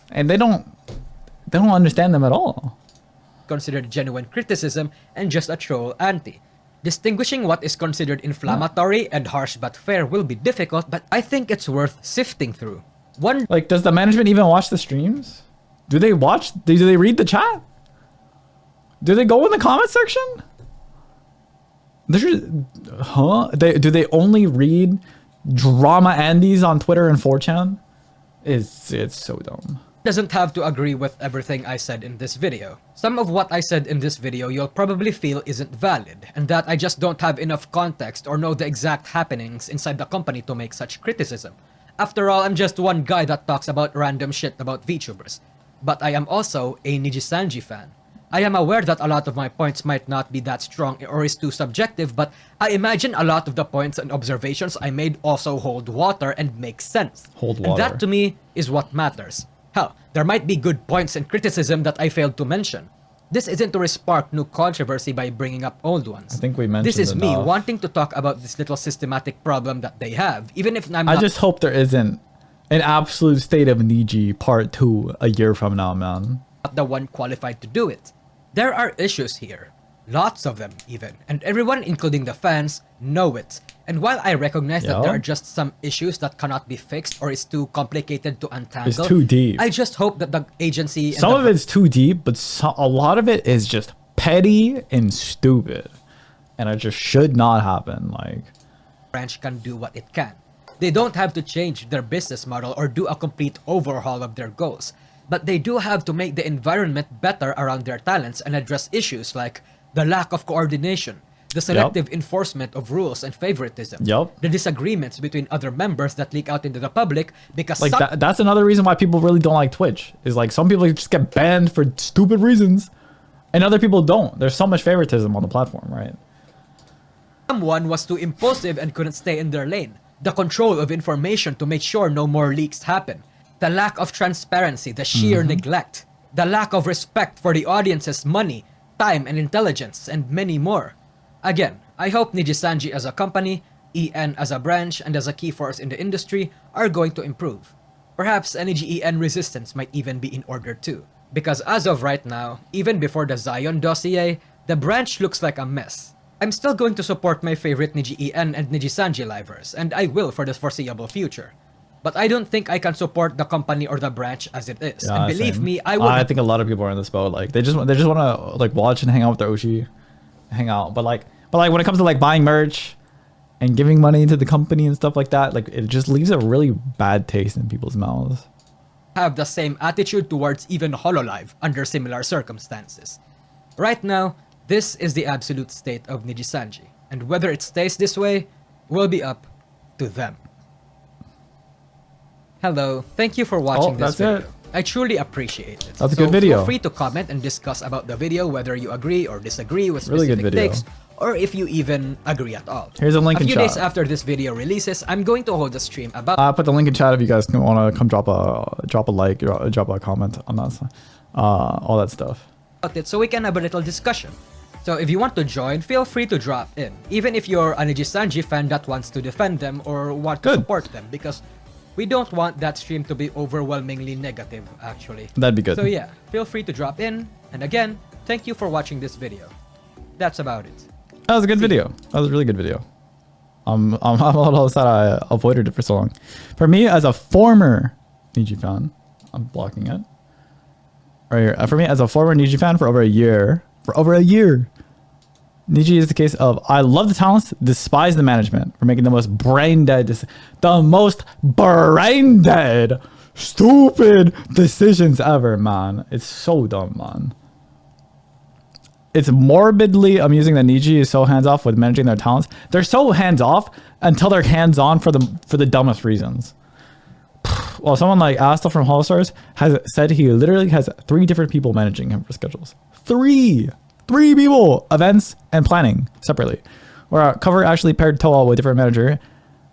and they don't understand them at all. Considered genuine criticism and just a troll anti. Distinguishing what is considered inflammatory and harsh but fair will be difficult, but I think it's worth sifting through. Like, does the management even watch the streams? Do they watch? Do they read the chat? Do they go in the comment section? Do they only read drama Andes on Twitter and 4chan? It's so dumb. Doesn't have to agree with everything I said in this video. Some of what I said in this video you'll probably feel isn't valid, and that I just don't have enough context or know the exact happenings inside the company to make such criticism. After all, I'm just one guy that talks about random shit about VTubers. But I am also a NIjisanji fan. I am aware that a lot of my points might not be that strong or is too subjective, but I imagine a lot of the points and observations I made also hold water and make sense. And that to me is what matters. Hell, there might be good points and criticism that I failed to mention. This isn't to spark new controversy by bringing up old ones. I think we mentioned this is me wanting to talk about this little systematic problem that they have, even if I'm not. I just hope there isn't an absolute state of Niji part 2 a year from now, man. Not the one qualified to do it. There are issues here. Lots of them, even. And everyone, including the fans, know it. And while I recognize that there are just some issues that cannot be fixed or is too complicated to untangle, it's too deep. I just hope that the agency... Some of it's too deep, but a lot of it is just petty and stupid. And it just should not happen. Like, branch can do what it can. They don't have to change their business model or do a complete overhaul of their goals. But they do have to make the environment better around their talents and address issues like the lack of coordination, the selective enforcement of rules and favoritism, the disagreements between other members that leak out into the public because like that's another reason why people really don't like Twitch, is like some people just get banned for stupid reasons and other people don't. There's so much favoritism on the platform, right? Someone was too impulsive and couldn't stay in their lane. The control of information to make sure no more leaks happen. The lack of transparency, the sheer neglect, the lack of respect for the audience's money, time and intelligence, and many more. Again, I hope NIjisanji as a company, EN as a branch, and as a key force in the industry are going to improve. Perhaps NIji EN resistance might even be in order too. Because as of right now, even before the Zion dossier, the branch looks like a mess. I'm still going to support my favorite Niji EN and NIjisanji livers, and I will for the foreseeable future. But I don't think I can support the company or the branch as it is. And believe me, I think a lot of people are in this boat. Like they just want to like watch and hang out with their Oshi, hang out. But like when it comes to like buying merch and giving money to the company and stuff like that, like it just leaves a really bad taste in people's mouths. Have the same attitude towards even HoloLive under similar circumstances. Right now, this is the absolute state of NIjisanji, and whether it stays this way will be up to them. Hello, thank you for watching this video. It. I truly appreciate it. That's a good video. Feel free to comment and discuss about the video, whether you agree or disagree with really specific takes, or if you even agree at all. Here's a link in chat. A few days after this video releases, I'm going to hold a stream about... I'll put the link in chat if you guys want to come drop a like, drop a comment on that, all that stuff. So we can have a little discussion. So if you want to join, feel free to drop in, even if you're a NIjisanji fan that wants to defend them or want to support them, because we don't want that stream to be overwhelmingly negative, actually. That'd be good. So yeah, feel free to drop in, and again, thank you for watching this video. That's about it. That was a good video. That was a really good video. I'm a little sad I avoided it for so long. For me, as a former Niji fan, I'm blocking it. Right here. For me, as a former Niji fan for over a year, Niji is the case of I love the talents, despise the management for making the most brain dead, stupid decisions ever, man. It's so dumb, man. It's morbidly amusing that Niji is so hands-off with managing their talents. They're so hands-off until they're hands-on for the dumbest reasons. well, someone like Asta from Holostars has said he literally has 3 different people managing him for schedules. 3 people, events and planning separately. Where Cover actually paired Toa with a different manager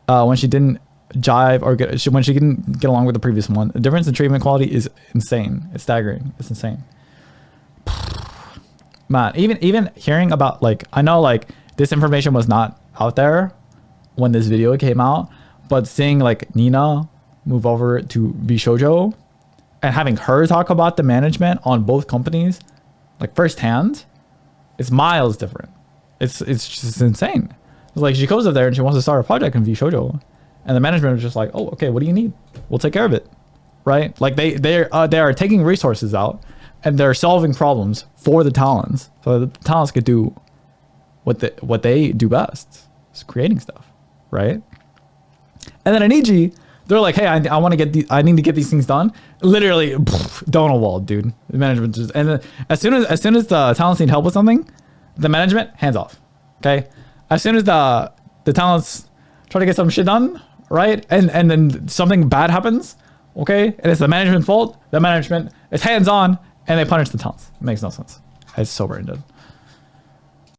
when she didn't jive or when she didn't get along with the previous one. The difference in treatment quality is insane. It's staggering. It's insane. Man, even hearing about, like, I know like this information was not out there when this video came out, but seeing like Nina move over to Bishoujo and having her talk about the management on both companies like firsthand, it's miles different. It's just insane. It's like she goes up there and she wants to start a project in Bishoujo, and the management is just like, oh, okay, what do you need? We'll take care of it, right? Like they are taking resources out and they're solving problems for the talents, so that the talents could do what they do best, is creating stuff, right? And then at Niji, they're like, hey, I want to get I need to get these things done. Literally, Donald wall, dude. The management just, and then as soon as the talents need help with something, the management hands off. Okay, as soon as the talents try to get some shit done, right, and then something bad happens, okay, and it's the management's fault. The management is hands on and they punish the talents. It makes no sense. It's so brain dead.